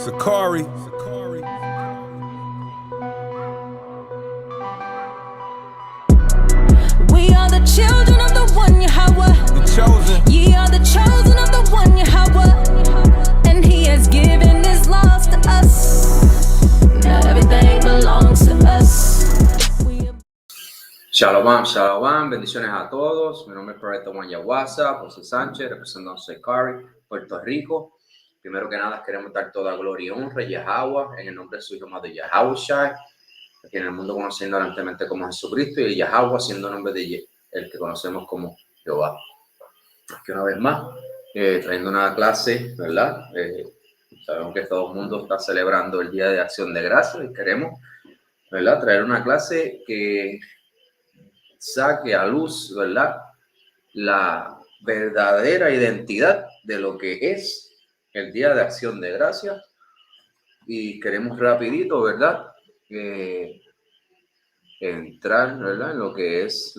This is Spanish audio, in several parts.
Sakari. We are the children of the one Yahweh. The chosen. Ye are the chosen of the one Yahweh. And he has given his laws to us. Now everything belongs to us. Shalom, shalom, bendiciones a todos. Mi nombre es Proyecto Juan Yaguasa, José Sánchez, representando a Sakari, Puerto Rico. Primero que nada, queremos dar toda gloria y honra a Yahweh, en el nombre de su Hijo amado Yahushua, a quien el mundo conoce ignorantemente como Jesucristo, y Yahweh siendo el nombre de el que conocemos como Jehová. Aquí una vez más, trayendo una clase, ¿verdad? Sabemos que todo el mundo está celebrando el Día de Acción de Gracias y queremos, ¿verdad?, traer una clase que saque a luz, ¿verdad?, la verdadera identidad de lo que es el Día de Acción de Gracias. Y queremos rapidito, ¿verdad?, entrar, ¿verdad?, en lo que es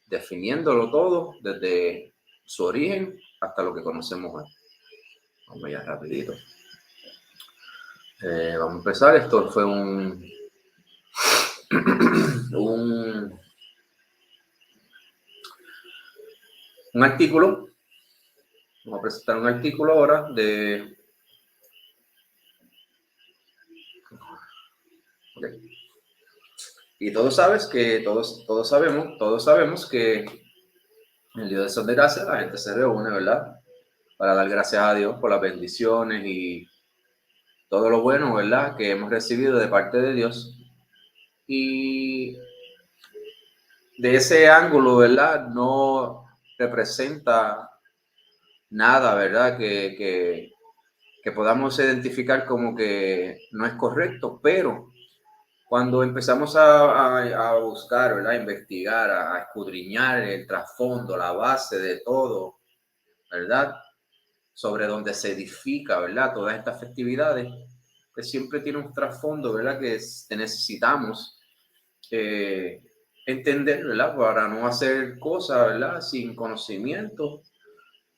definiéndolo todo desde su origen hasta lo que conocemos hoy. Vamos ya rapidito. Vamos a empezar. Esto fue un artículo. Vamos a presentar un artículo ahora de... Okay. Y todos sabemos que el Día de Acción de Gracias la gente se reúne, ¿verdad?, para dar gracias a Dios por las bendiciones y todo lo bueno, ¿verdad?, que hemos recibido de parte de Dios. Y de ese ángulo, ¿verdad?, no representa nada, ¿verdad?, que podamos identificar como que no es correcto, pero cuando empezamos a buscar, ¿verdad?, a investigar, a escudriñar el trasfondo, la base de todo, ¿verdad?, sobre donde se edifica, ¿verdad?, todas estas festividades, pues siempre tiene un trasfondo, ¿verdad?, que necesitamos entender, ¿verdad?, para no hacer cosas, ¿verdad?, sin conocimiento,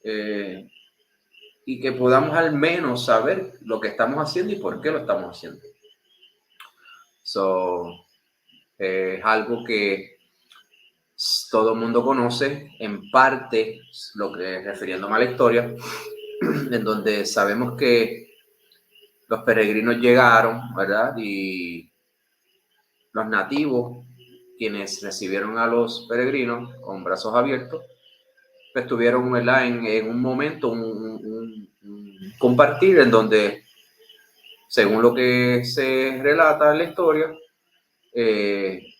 y que podamos al menos saber lo que estamos haciendo y por qué lo estamos haciendo. Es algo que todo el mundo conoce, en parte, lo que refiriéndome a la historia, en donde sabemos que los peregrinos llegaron, ¿verdad?, y los nativos, quienes recibieron a los peregrinos con brazos abiertos, pues tuvieron, ¿verdad?, en un momento un compartir en donde, según lo que se relata en la historia,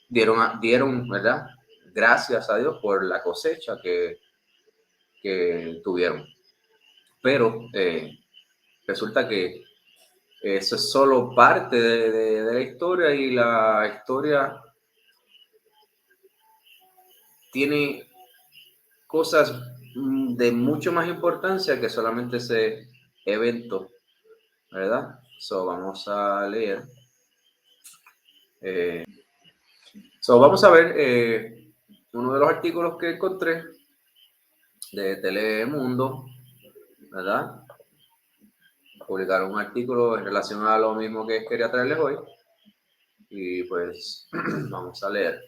dieron, ¿verdad?, gracias a Dios por la cosecha que tuvieron. Pero resulta que eso es solo parte de la historia, y la historia tiene cosas de mucho más importancia que solamente ese evento, ¿verdad? Vamos a leer. Vamos a ver uno de los artículos que encontré de Telemundo, ¿verdad? Publicaron un artículo en relación a lo mismo que quería traerles hoy. Y pues vamos a leer.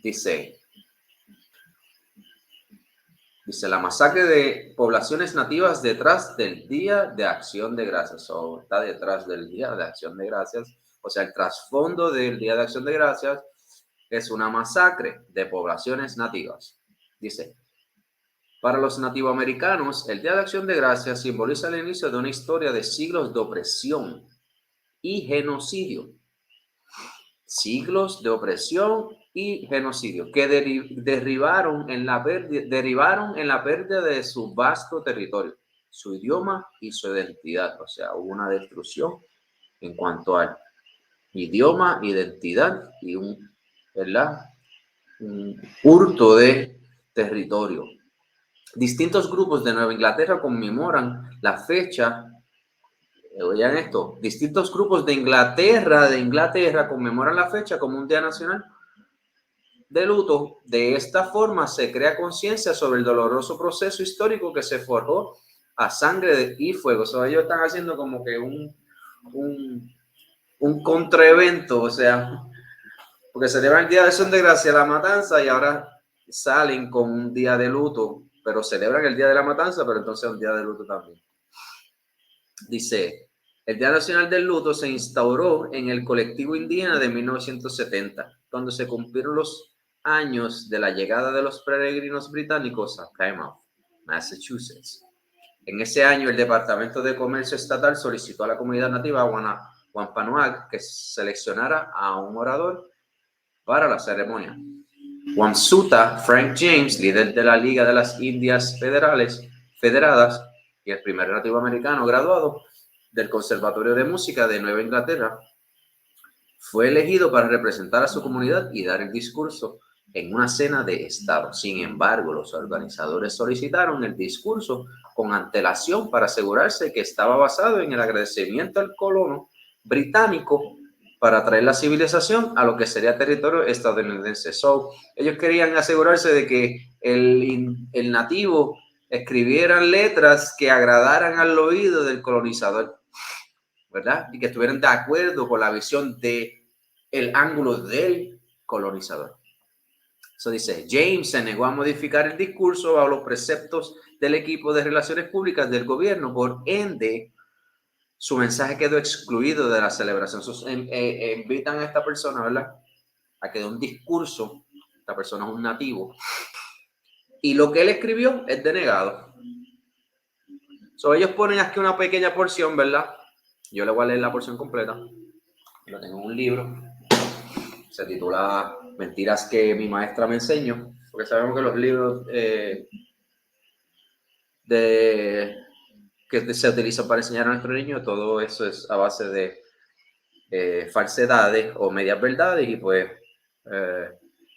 Dice, la masacre de poblaciones nativas detrás del Día de Acción de Gracias. Está detrás del Día de Acción de Gracias. O sea, el trasfondo del Día de Acción de Gracias es una masacre de poblaciones nativas. Dice, para los nativoamericanos, el Día de Acción de Gracias simboliza el inicio de una historia de siglos de opresión y genocidio. Siglos de opresión y genocidio que derivaron en la pérdida de su vasto territorio, su idioma y su identidad. O sea, hubo una destrucción en cuanto al idioma, identidad y un hurto de territorio. Distintos grupos de Nueva Inglaterra conmemoran la fecha. Oigan esto, distintos grupos de Inglaterra conmemoran la fecha como un día nacional de luto. De esta forma se crea conciencia sobre el doloroso proceso histórico que se forjó a sangre y fuego. O sea, ellos están haciendo como que un contraevento, o sea, porque celebran el Día de Acción de Gracia, la matanza, y ahora salen con un día de luto, pero celebran el Día de la Matanza, pero entonces un día de luto también. Dice, el Día Nacional del Luto se instauró en el colectivo indígena de 1970, cuando se cumplieron los años de la llegada de los peregrinos británicos a Plymouth, Massachusetts. En ese año, el Departamento de Comercio Estatal solicitó a la comunidad nativa Wampanoag que seleccionara a un orador para la ceremonia. Wamsuta Frank James, líder de la Liga de las Indias Federadas y el primer nativo americano graduado del Conservatorio de Música de Nueva Inglaterra, fue elegido para representar a su comunidad y dar el discurso en una cena de Estado. Sin embargo, los organizadores solicitaron el discurso con antelación para asegurarse que estaba basado en el agradecimiento al colono británico para traer la civilización a lo que sería territorio estadounidense. Ellos querían asegurarse de que el nativo escribieran letras que agradaran al oído del colonizador, ¿verdad? Y que estuvieran de acuerdo con la visión de el ángulo del colonizador. Eso dice, James se negó a modificar el discurso bajo los preceptos del equipo de relaciones públicas del gobierno, por ende, su mensaje quedó excluido de la celebración. Invitan a esta persona, ¿verdad?, a que dé un discurso. Esta persona es un nativo. Y lo que él escribió es denegado. Ellos ponen aquí una pequeña porción, ¿verdad? Yo le voy a leer la porción completa. Lo tengo en un libro. Se titula Mentiras que mi maestra me enseñó. Porque sabemos que los libros que se utilizan para enseñar a nuestros niños, todo eso es a base de falsedades o medias verdades. Y pues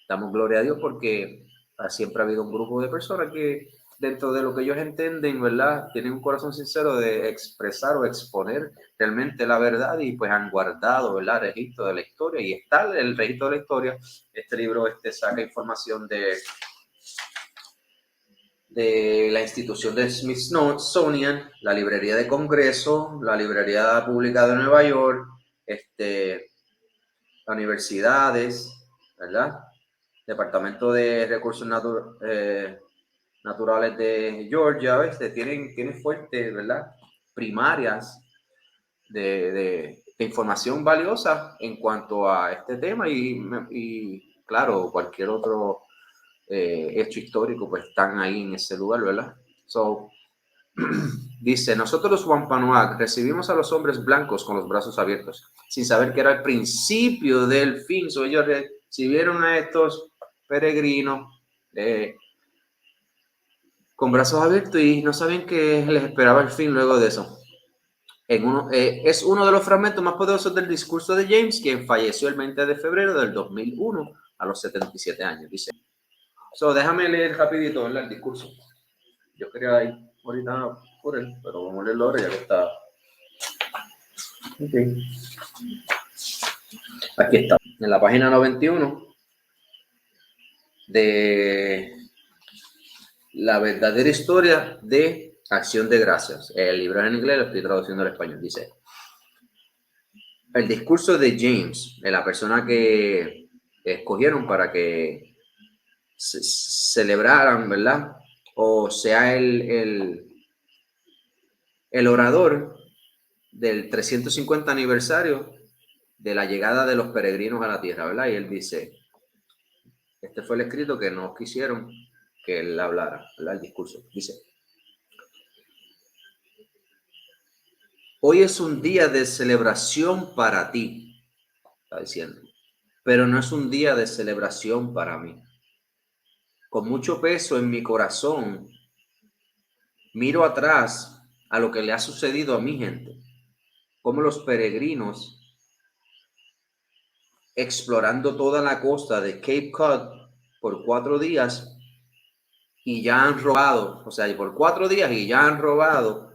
damos gloria a Dios porque siempre ha habido un grupo de personas que dentro de lo que ellos entienden, ¿verdad?, tienen un corazón sincero de expresar o exponer realmente la verdad, y pues han guardado, ¿verdad?, registro de la historia. Y está el registro de la historia. Este libro saca información de la institución de Smithsonian, la librería de Congreso, la librería pública de Nueva York, las universidades, ¿verdad?, Departamento de Recursos Naturales de Georgia, ¿ves? Tienen fuentes, ¿verdad?, primarias de información valiosa en cuanto a este tema, y claro, cualquier otro hecho histórico, pues están ahí en ese lugar, ¿verdad? Dice, nosotros los Wampanoag recibimos a los hombres blancos con los brazos abiertos, sin saber que era el principio del fin. Ellos recibieron a estos peregrinos con brazos abiertos y no sabían que les esperaba el fin luego de eso. Es uno de los fragmentos más poderosos del discurso de James, quien falleció el 20 de febrero del 2001 a los 77 años. Dice, déjame leer rapidito, ¿verdad?, el discurso. Yo quería ir ahorita por él, pero vamos a leerlo ahora ya que está. Okay. Aquí está, en la página 91 de La verdadera historia de Acción de Gracias. El libro es en inglés, lo estoy traduciendo al español. Dice, el discurso de James, de la persona que escogieron para que celebraran, ¿verdad?, o sea el orador del 350 aniversario de la llegada de los peregrinos a la tierra, ¿verdad? Y él dice, este fue el escrito que no quisieron que él hablara, ¿verdad?, el discurso. Dice, hoy es un día de celebración para ti, está diciendo, pero no es un día de celebración para mí. Con mucho peso en mi corazón, miro atrás a lo que le ha sucedido a mi gente, como los peregrinos explorando toda la costa de Cape Cod por 4 días y ya han robado, por 4 días y ya han robado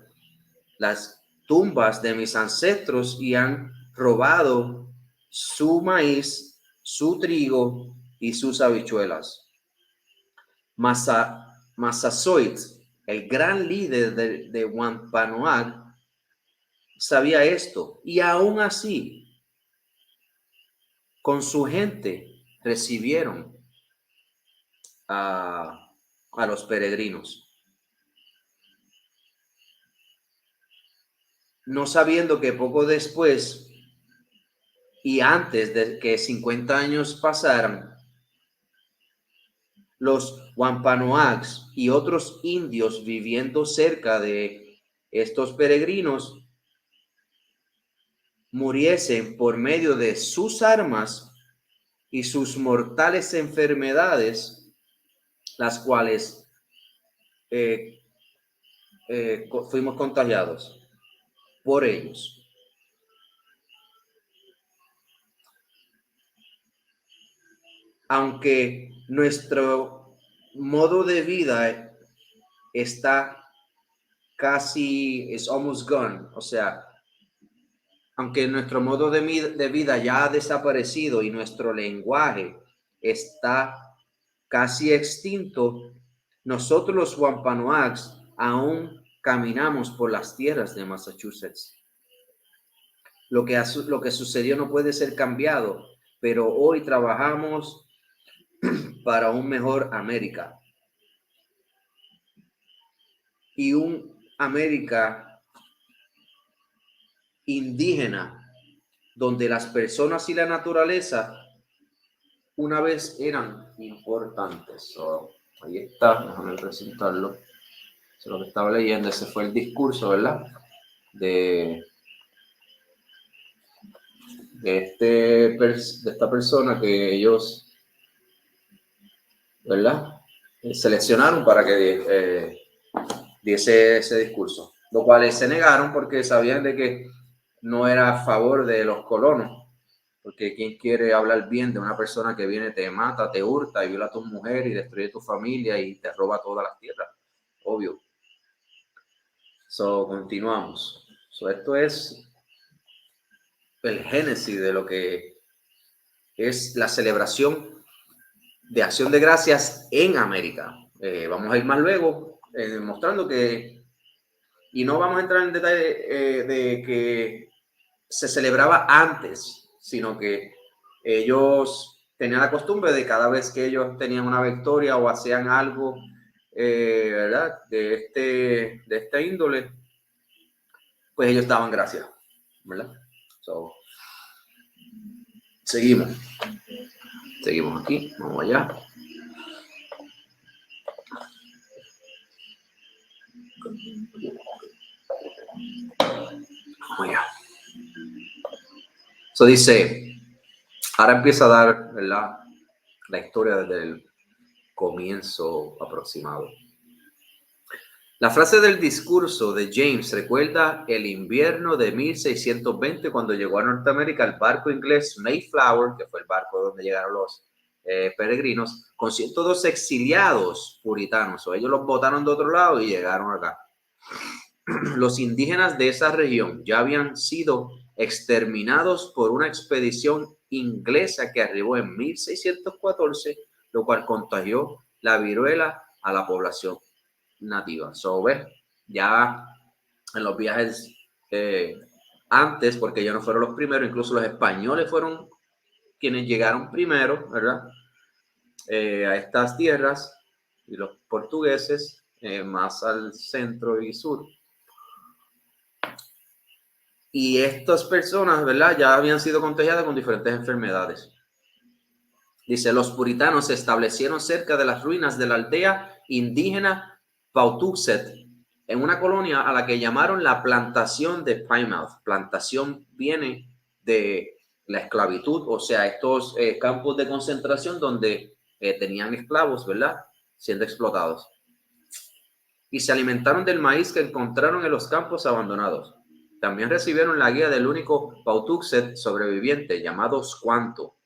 las tumbas de mis ancestros y han robado su maíz, su trigo y sus habichuelas. Massasoit el gran líder de Wampanoag, sabía esto y aún así, con su gente, recibieron a los peregrinos, no sabiendo que poco después y antes de que 50 años pasaran, los Wampanoags y otros indios viviendo cerca de estos peregrinos muriesen por medio de sus armas y sus mortales enfermedades, las cuales fuimos contagiados por ellos. Aunque nuestro modo de vida está casi, es almost gone, o sea, aunque nuestro modo de vida ya ha desaparecido y nuestro lenguaje está casi extinto, nosotros los Wampanoags aún caminamos por las tierras de Massachusetts. Lo que sucedió no puede ser cambiado, pero hoy trabajamos para un mejor América. Y un América indígena, donde las personas y la naturaleza una vez eran importantes. Ahí está, déjame presentarlo. Eso es lo que estaba leyendo, ese fue el discurso, ¿verdad? De esta persona que ellos, ¿verdad? Seleccionaron para que diese ese discurso, lo cual se negaron porque sabían de que no era a favor de los colonos, porque ¿quién quiere hablar bien de una persona que viene, te mata, te hurta y viola a tu mujer y destruye tu familia y te roba todas las tierras? Obvio. Continuamos. Esto es el génesis de lo que es la celebración de Acción de Gracias en América. Vamos a ir más luego mostrando que, y no vamos a entrar en detalle de que se celebraba antes, sino que ellos tenían la costumbre de cada vez que ellos tenían una victoria o hacían algo, ¿verdad? De esta índole, pues ellos daban gracias, ¿verdad? Seguimos aquí, vamos allá. Vamos allá. Dice, ahora empieza a dar, ¿verdad?, la historia desde el comienzo aproximado. La frase del discurso de James recuerda el invierno de 1620 cuando llegó a Norteamérica el barco inglés Mayflower, que fue el barco donde llegaron los peregrinos, con 102 exiliados puritanos. Ellos los botaron de otro lado y llegaron acá. Los indígenas de esa región ya habían sido exterminados por una expedición inglesa que arribó en 1614, lo cual contagió la viruela a la población nativa. ¿Ves? Ya en los viajes antes, porque ellos no fueron los primeros, incluso los españoles fueron quienes llegaron primero, ¿verdad? A estas tierras, y los portugueses más al centro y sur. Y estas personas, ¿verdad?, ya habían sido contagiadas con diferentes enfermedades. Dice, los puritanos se establecieron cerca de las ruinas de la aldea indígena Pawtuxet, en una colonia a la que llamaron la plantación de Plymouth. Plantación viene de la esclavitud, o sea, estos campos de concentración donde tenían esclavos, ¿verdad?, siendo explotados. Y se alimentaron del maíz que encontraron en los campos abandonados. También recibieron la guía del único Pawtuxet sobreviviente, llamado Squanto.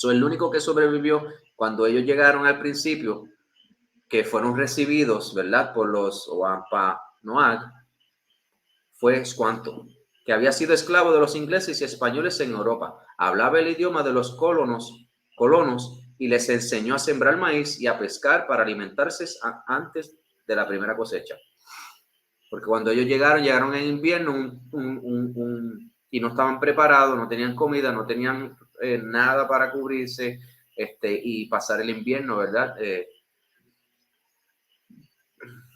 El único que sobrevivió cuando ellos llegaron al principio, que fueron recibidos, ¿verdad?, por los Wampanoag, fue Squanto, que había sido esclavo de los ingleses y españoles en Europa. Hablaba el idioma de los colonos y les enseñó a sembrar maíz y a pescar para alimentarse antes de la primera cosecha. Porque cuando ellos llegaron en invierno y no estaban preparados, no tenían comida, no tenían nada para cubrirse y pasar el invierno, ¿verdad?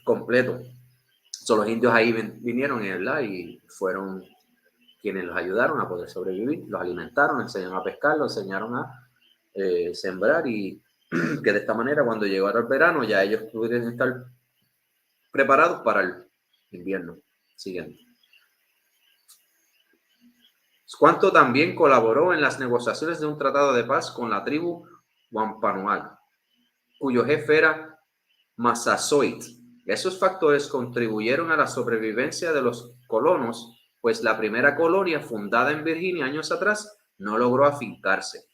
Completo. So, los indios ahí vinieron, ¿verdad? Y fueron quienes los ayudaron a poder sobrevivir, los alimentaron, enseñaron a pescar, los enseñaron a sembrar y que de esta manera cuando llegó el verano ya ellos pudieran estar preparados para el invierno siguiente. Squanto también colaboró en las negociaciones de un tratado de paz con la tribu Wampanoag, cuyo jefe era Massasoit. Esos factores contribuyeron a la sobrevivencia de los colonos, pues la primera colonia fundada en Virginia años atrás no logró afincarse.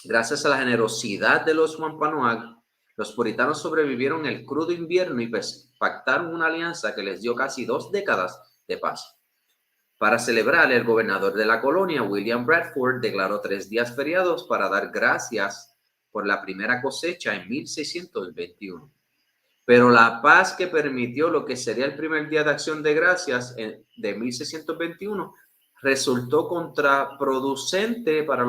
Gracias a la generosidad de los Wampanoag, los puritanos sobrevivieron el crudo invierno y pactaron una alianza que les dio casi 2 décadas de paz. Para celebrar, el gobernador de la colonia, William Bradford, declaró 3 días feriados para dar gracias por la primera cosecha en 1621. Pero la paz que permitió lo que sería el primer día de acción de gracias de 1621 resultó contraproducente para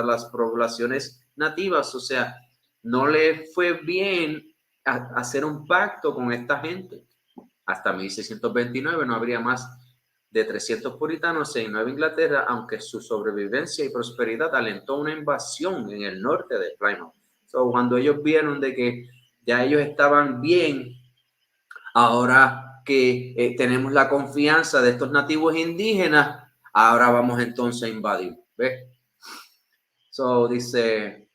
las poblaciones nativas. O sea, no le fue bien hacer un pacto con esta gente. Hasta 1629 no habría más de 300 puritanos en Nueva Inglaterra, aunque su sobrevivencia y prosperidad alentó una invasión en el norte de Plymouth. So, cuando ellos vieron de que ya ellos estaban bien, ahora que tenemos la confianza de estos nativos indígenas, ahora vamos entonces a invadir. ¿Ves? So, dice,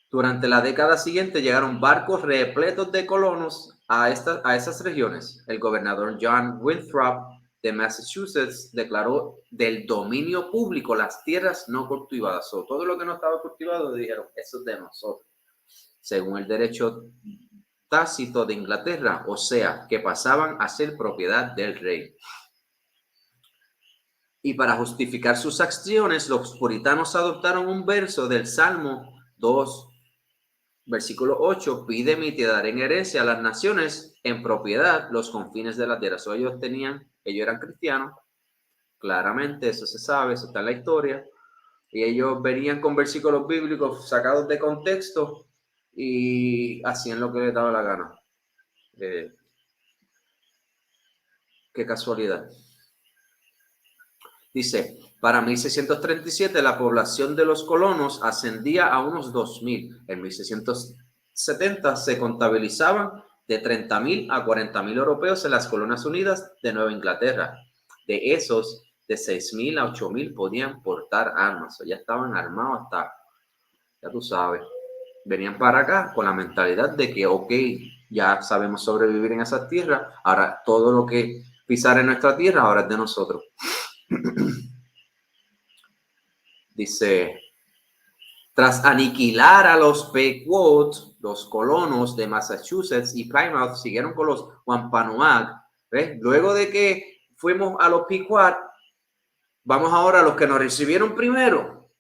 durante la década siguiente llegaron barcos repletos de colonos a esas regiones. El gobernador John Winthrop de Massachusetts declaró del dominio público las tierras no cultivadas. So, todo lo que no estaba cultivado dijeron, eso es de nosotros, según el derecho tácito de Inglaterra, o sea, que pasaban a ser propiedad del rey. Y para justificar sus acciones, los puritanos adoptaron un verso del Salmo 2, versículo 8, pídeme y te daré en herencia a las naciones en propiedad los confines de la tierra. So, ellos eran cristianos, claramente, eso se sabe, eso está en la historia, y ellos venían con versículos bíblicos sacados de contexto y hacían lo que les daba la gana. Qué casualidad. Dice, para 1637 la población de los colonos ascendía a unos 2,000. En 1670 se contabilizaban de 30,000 a 40,000 europeos en las colonias unidas de Nueva Inglaterra. De esos, de 6,000 a 8,000 podían portar armas. O ya estaban armados hasta, ya tú sabes, venían para acá con la mentalidad de que, ok, ya sabemos sobrevivir en esas tierras, ahora todo lo que pisar en nuestra tierra ahora es de nosotros. Dice, tras aniquilar a los Pequot, los colonos de Massachusetts y Plymouth siguieron con los Wampanoag. ¿Ves? Luego de que fuimos a los Pequot, vamos ahora a los que nos recibieron primero.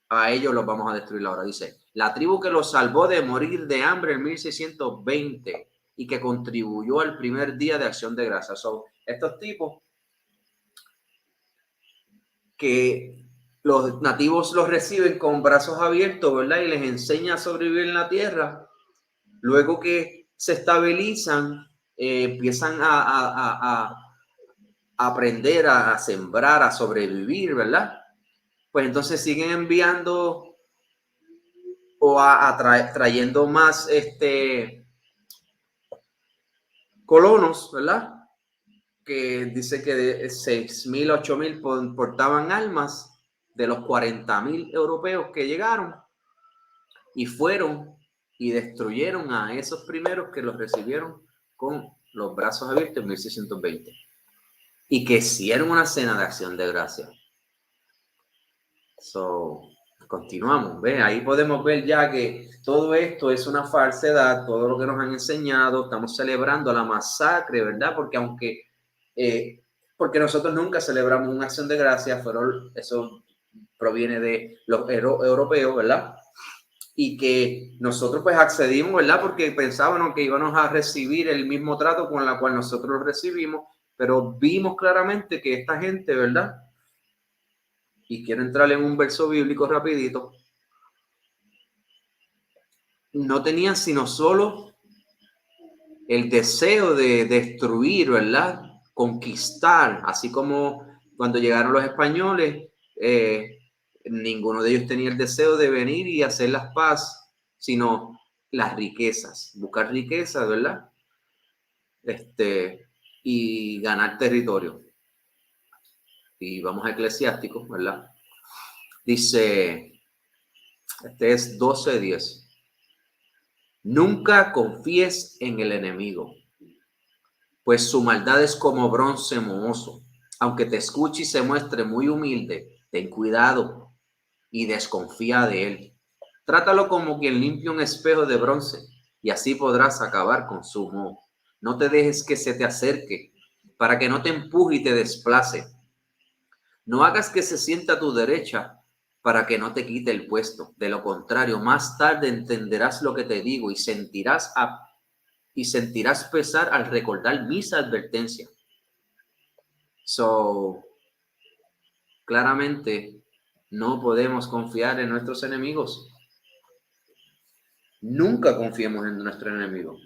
A ellos los vamos a destruir ahora. Dice, la tribu que los salvó de morir de hambre en 1620 y que contribuyó al primer día de acción de gracias. Son estos tipos que los nativos los reciben con brazos abiertos, ¿verdad? Y les enseña a sobrevivir en la tierra. Luego que se estabilizan, empiezan a aprender a sembrar, a sobrevivir, ¿verdad? Pues entonces siguen enviando o trayendo más colonos, ¿verdad? Que dice que de 6,000, 8,000 portaban armas de los 40,000 europeos que llegaron y fueron y destruyeron a esos primeros que los recibieron con los brazos abiertos en 1620 y que hicieron una cena de acción de gracia. So, continuamos, ¿ves? Ahí podemos ver ya que todo esto es una falsedad, todo lo que nos han enseñado, estamos celebrando la masacre, ¿verdad? Porque porque nosotros nunca celebramos una acción de gracias, pero eso proviene de los europeos, ¿verdad? y que nosotros pues accedimos, ¿verdad? Porque pensábamos que íbamos a recibir el mismo trato con la cual nosotros lo recibimos, pero vimos claramente que esta gente, ¿verdad? Y quiero entrar en un verso bíblico rapidito, no tenían sino solo el deseo de destruir, ¿verdad? Conquistar, así como cuando llegaron los españoles, ninguno de ellos tenía el deseo de venir y hacer las paz, sino las riquezas, buscar riquezas, ¿verdad? Y ganar territorio. Y vamos a Eclesiásticos, ¿verdad? Dice, es 12:10. Nunca confíes en el enemigo, pues su maldad es como bronce mohoso. Aunque te escuche y se muestre muy humilde, ten cuidado y desconfía de él. Trátalo como quien limpia un espejo de bronce y así podrás acabar con su moho. No te dejes que se te acerque para que no te empuje y te desplace. No hagas que se sienta a tu derecha para que no te quite el puesto. De lo contrario, más tarde entenderás lo que te digo y sentirás pesar al recordar mis advertencias. So, claramente no podemos confiar en nuestros enemigos. Nunca confiemos en nuestro enemigo.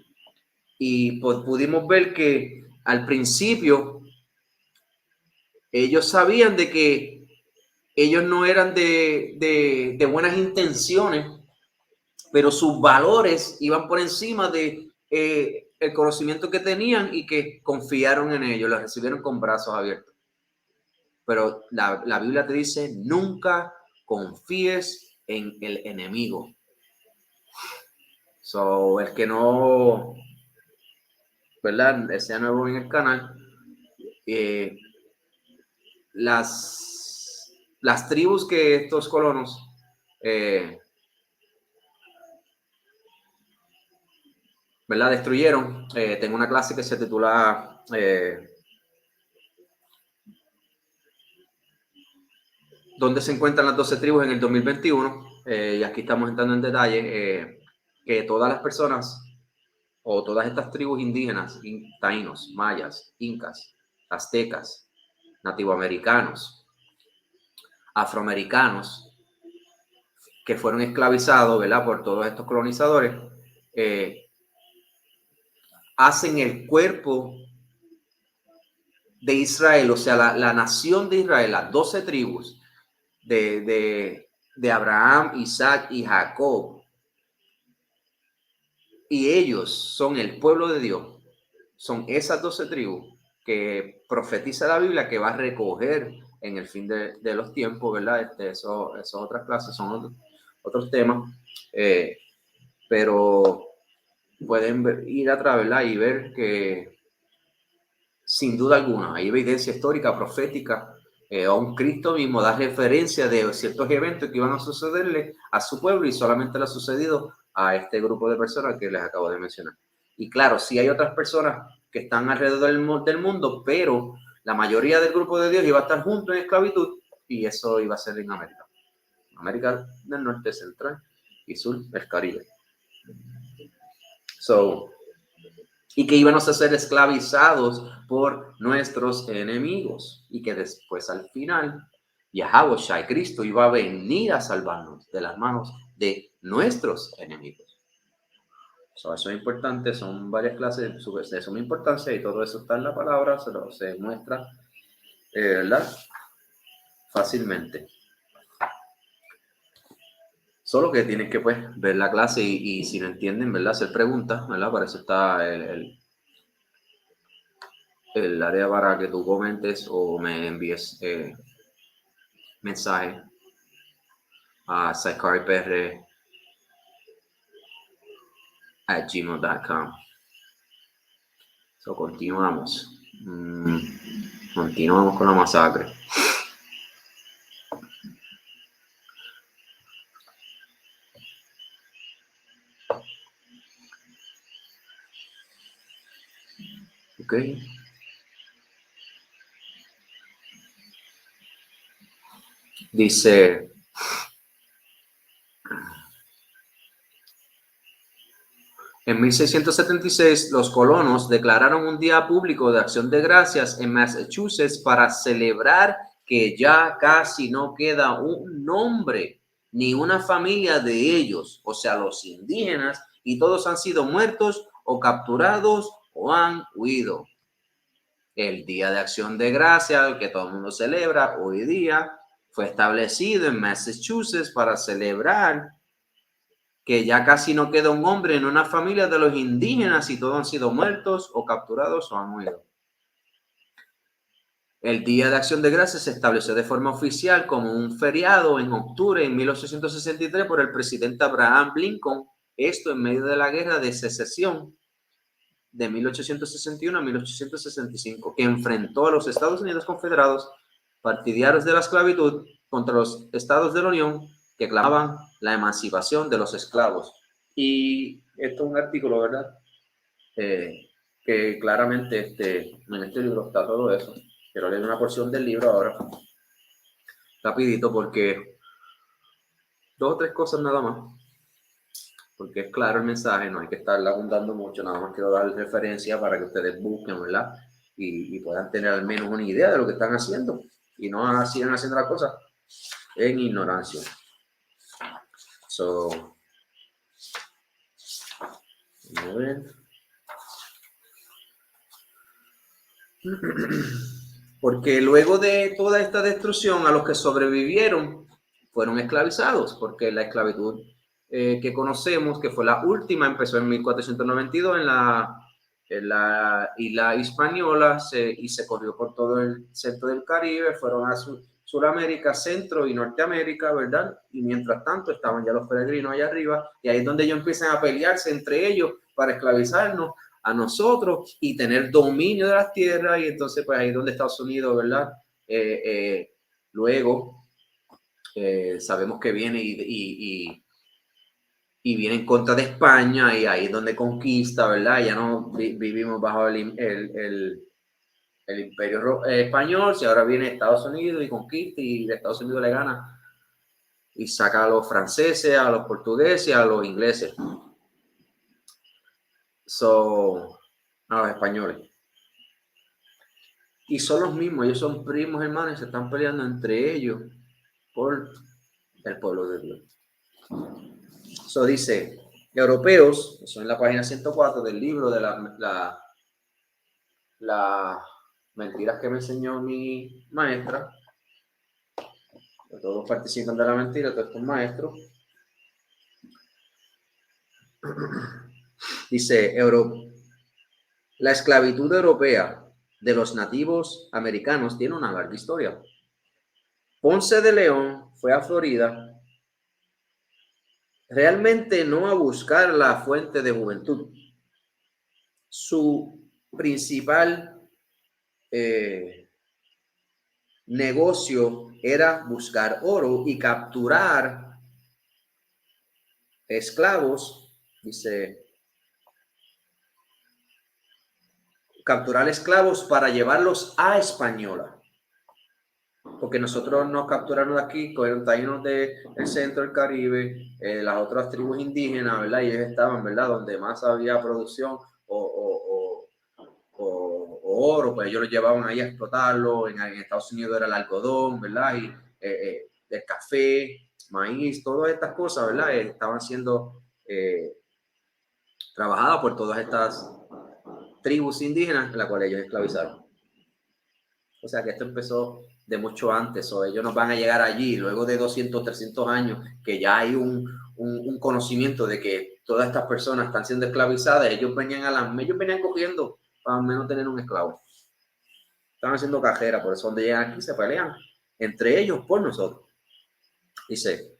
Y pues pudimos ver que al principio ellos sabían de que ellos no eran de buenas intenciones, pero sus valores iban por encima de el conocimiento que tenían y que confiaron en ellos, los recibieron con brazos abiertos. Pero la Biblia te dice, nunca confíes en el enemigo. So, el que no, ¿verdad? Sea nuevo en el canal, las tribus que estos colonos ¿verdad? Destruyeron. Tengo una clase que se titula ¿Dónde se encuentran las 12 tribus en el 2021? Y aquí estamos entrando en detalle que todas las personas o todas estas tribus indígenas, taínos, mayas, incas, aztecas, nativoamericanos, afroamericanos, que fueron esclavizados, ¿verdad? Por todos estos colonizadores, hacen el cuerpo de Israel, o sea, la nación de Israel, las 12 tribus de Abraham, Isaac y Jacob, y ellos son el pueblo de Dios, son esas 12 tribus que profetiza la Biblia que va a recoger en el fin de los tiempos, ¿verdad? Eso otras clases, son otros temas, pero pueden ir atrás, ¿verdad? Y ver que sin duda alguna hay evidencia histórica, profética, a un Cristo mismo da referencia de ciertos eventos que iban a sucederle a su pueblo y solamente le ha sucedido a este grupo de personas que les acabo de mencionar. Y claro, sí hay otras personas que están alrededor del mundo, pero la mayoría del grupo de Dios iba a estar junto en esclavitud y eso iba a ser en América. América del Norte, Central y Sur, el Caribe. Y que íbamos a ser esclavizados por nuestros enemigos y que después al final Yahawashi, Cristo, iba a venir a salvarnos de las manos de nuestros enemigos. Eso es importante, son varias clases de suma importancia y todo eso está en la palabra, se muestra, ¿verdad? Fácilmente. Solo que tienes que pues ver la clase y si no entienden, ¿verdad? Hacer preguntas, ¿verdad? Para eso está el área para que tú comentes o me envíes mensaje a psycharipr@gmail.com. So, continuamos. Continuamos con la masacre. Ok. Dice, En 1676, los colonos declararon un día público de acción de gracias en Massachusetts para celebrar que ya casi no queda un nombre ni una familia de ellos, o sea, los indígenas, y todos han sido muertos o capturados o han huido. El Día de Acción de Gracias, que todo el mundo celebra hoy día, fue establecido en Massachusetts para celebrar que ya casi no queda un hombre en una familia de los indígenas y todos han sido muertos o capturados o han huido. El Día de Acción de Gracias se estableció de forma oficial como un feriado en octubre de 1863 por el presidente Abraham Lincoln, esto en medio de la Guerra de Secesión de 1861 a 1865, que enfrentó a los Estados Unidos Confederados, partidarios de la esclavitud, contra los estados de la Unión que clamaban la emancipación de los esclavos. Y esto es un artículo, ¿verdad? Que claramente en este libro está todo eso. Quiero leer una porción del libro ahora, rapidito, porque 2 o 3 cosas nada más, porque es claro el mensaje, no hay que estar abundando mucho, nada más quiero dar referencia para que ustedes busquen, ¿verdad? Y puedan tener al menos una idea de lo que están haciendo y no sigan haciendo las cosas en ignorancia. So, a ver. Porque luego de toda esta destrucción, a los que sobrevivieron fueron esclavizados, porque la esclavitud que conocemos, que fue la última, empezó en 1492 en la isla Hispaniola y se corrió por todo el centro del Caribe, fueron a Sudamérica, Centro y Norteamérica, ¿verdad? Y mientras tanto estaban ya los peregrinos allá arriba, y ahí es donde ellos empiezan a pelearse entre ellos para esclavizarnos a nosotros y tener dominio de las tierras. Y entonces pues ahí es donde Estados Unidos, ¿verdad? Luego sabemos que viene y viene en contra de España, y ahí es donde conquista, ¿verdad? Ya no vivimos bajo el imperio español, si ahora viene Estados Unidos y conquista, y de Estados Unidos le gana y saca a los franceses, a los portugueses, a los ingleses. A los españoles. Y son los mismos, ellos son primos hermanos y se están peleando entre ellos por el pueblo de Dios. Dice, europeos, eso en la página 104 del libro de las mentiras que me enseñó mi maestra. Todos participan de la mentira, todos estos maestros. Dice, la esclavitud europea de los nativos americanos tiene una larga historia. Ponce de León fue a Florida realmente no a buscar la fuente de juventud. Su principal negocio era buscar oro y capturar esclavos, dice, capturar esclavos para llevarlos a Española. Porque nosotros nos capturaron de aquí, cogieron taínos del centro del Caribe, las otras tribus indígenas, ¿verdad? Y ellos estaban, ¿verdad? Donde más había producción o oro, pues ellos lo llevaban ahí a explotarlo. En Estados Unidos era el algodón, ¿verdad? Y el café, maíz, todas estas cosas, ¿verdad? Estaban siendo trabajadas por todas estas tribus indígenas, en las cuales ellos esclavizaron. O sea que esto empezó de mucho antes, o ellos nos van a llegar allí luego de 200, 300 años, que ya hay un conocimiento de que todas estas personas están siendo esclavizadas. Ellos venían cogiendo para al menos tener un esclavo. Están haciendo cajera, por eso cuando llegan aquí se pelean entre ellos por nosotros. Dice,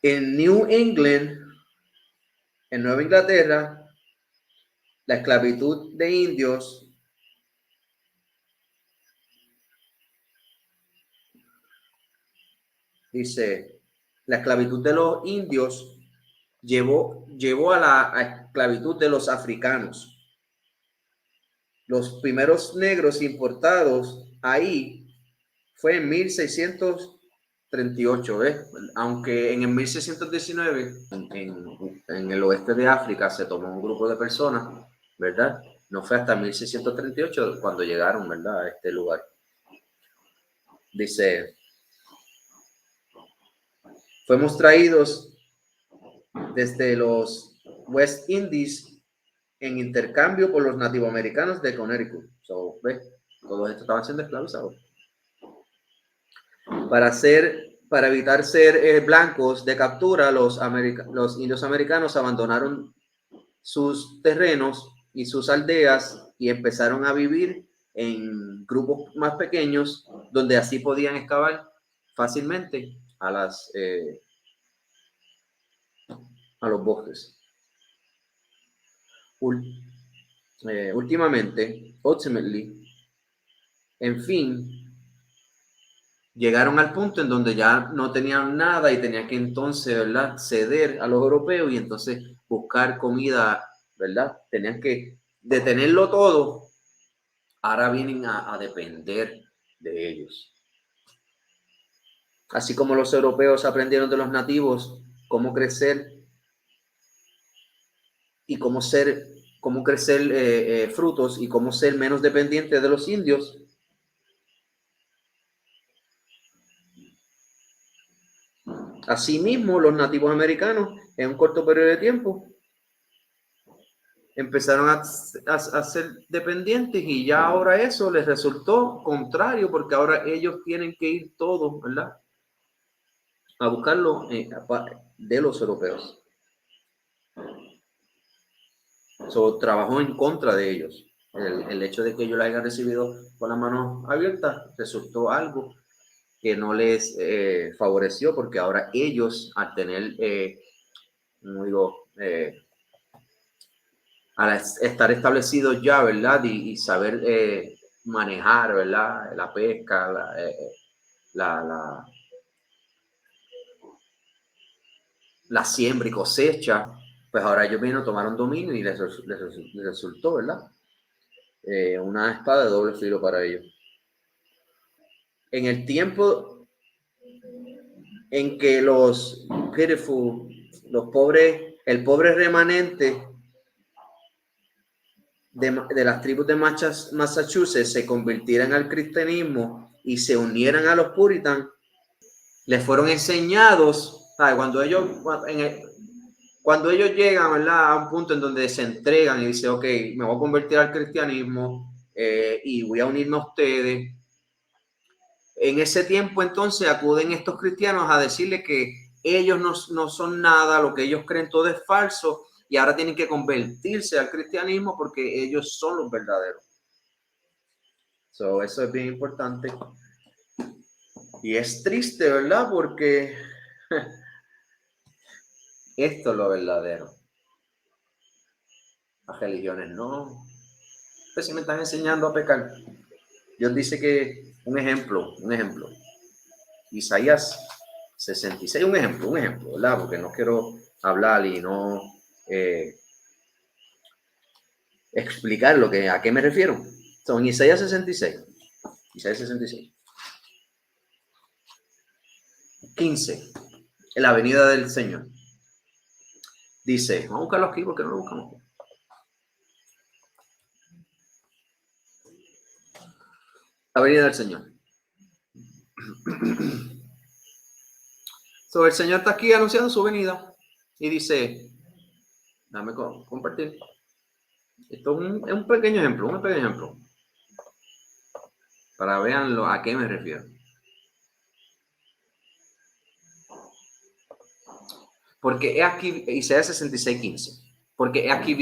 en New England, en Nueva Inglaterra, la esclavitud de indios dice, la esclavitud de los indios llevó a la esclavitud de los africanos. Los primeros negros importados ahí fue en 1600 38, ¿ves? Aunque en el 1619, en el oeste de África, se tomó un grupo de personas, ¿verdad? No fue hasta 1638 cuando llegaron, ¿verdad?, a este lugar. Dice, fuimos traídos desde los West Indies en intercambio por los nativoamericanos de Connecticut. So, ¿ves? Todos estos estaban siendo esclavizados. Para evitar ser blancos de captura, los indios americanos abandonaron sus terrenos y sus aldeas y empezaron a vivir en grupos más pequeños, donde así podían excavar fácilmente a los bosques. Ultimately, en fin, llegaron al punto en donde ya no tenían nada y tenían que entonces, ¿verdad?, ceder a los europeos y entonces buscar comida, ¿verdad? Tenían que detenerlo todo. Ahora vienen a depender de ellos. Así como los europeos aprendieron de los nativos cómo crecer y cómo crecer frutos y cómo ser menos dependientes de los indios, asimismo los nativos americanos en un corto periodo de tiempo empezaron a ser dependientes y ya ahora eso les resultó contrario porque ahora ellos tienen que ir todos, ¿verdad?, a buscarlo de los europeos. So, trabajó en contra de ellos. El hecho de que ellos la hayan recibido con las manos abiertas resultó algo que no les favoreció porque ahora ellos al tener, al estar establecidos ya, ¿verdad? Y saber manejar, ¿verdad?, la pesca, la siembra y cosecha, pues ahora ellos tomaron dominio y les resultó, ¿verdad?, una espada de doble filo para ellos. En el tiempo en que el pobre remanente de las tribus de Massachusetts se convirtieran al cristianismo y se unieran a los puritanos, les fueron enseñados, ¿sabes? Cuando ellos llegan, ¿verdad?, a un punto en donde se entregan y dicen, ok, me voy a convertir al cristianismo y voy a unirme a ustedes. En ese tiempo entonces acuden estos cristianos a decirle que ellos no son nada, lo que ellos creen todo es falso y ahora tienen que convertirse al cristianismo porque ellos son los verdaderos. So, eso es bien importante. Y es triste, ¿verdad? Porque esto es lo verdadero. Las religiones no. Ustedes me están enseñando a pecar. Dios dice que, un ejemplo. Isaías 66, un ejemplo, ¿verdad? Porque no quiero hablar y no explicar a qué me refiero. Son Isaías 66. 15. En la venida del Señor. Dice, vamos a buscarlo aquí porque no lo buscamos. La venida del Señor. So, el Señor está aquí anunciando su venida y dice, dame compartir. Esto es un pequeño ejemplo. Para vean a qué me refiero. Porque aquí, Isaías 66:15. Porque aquí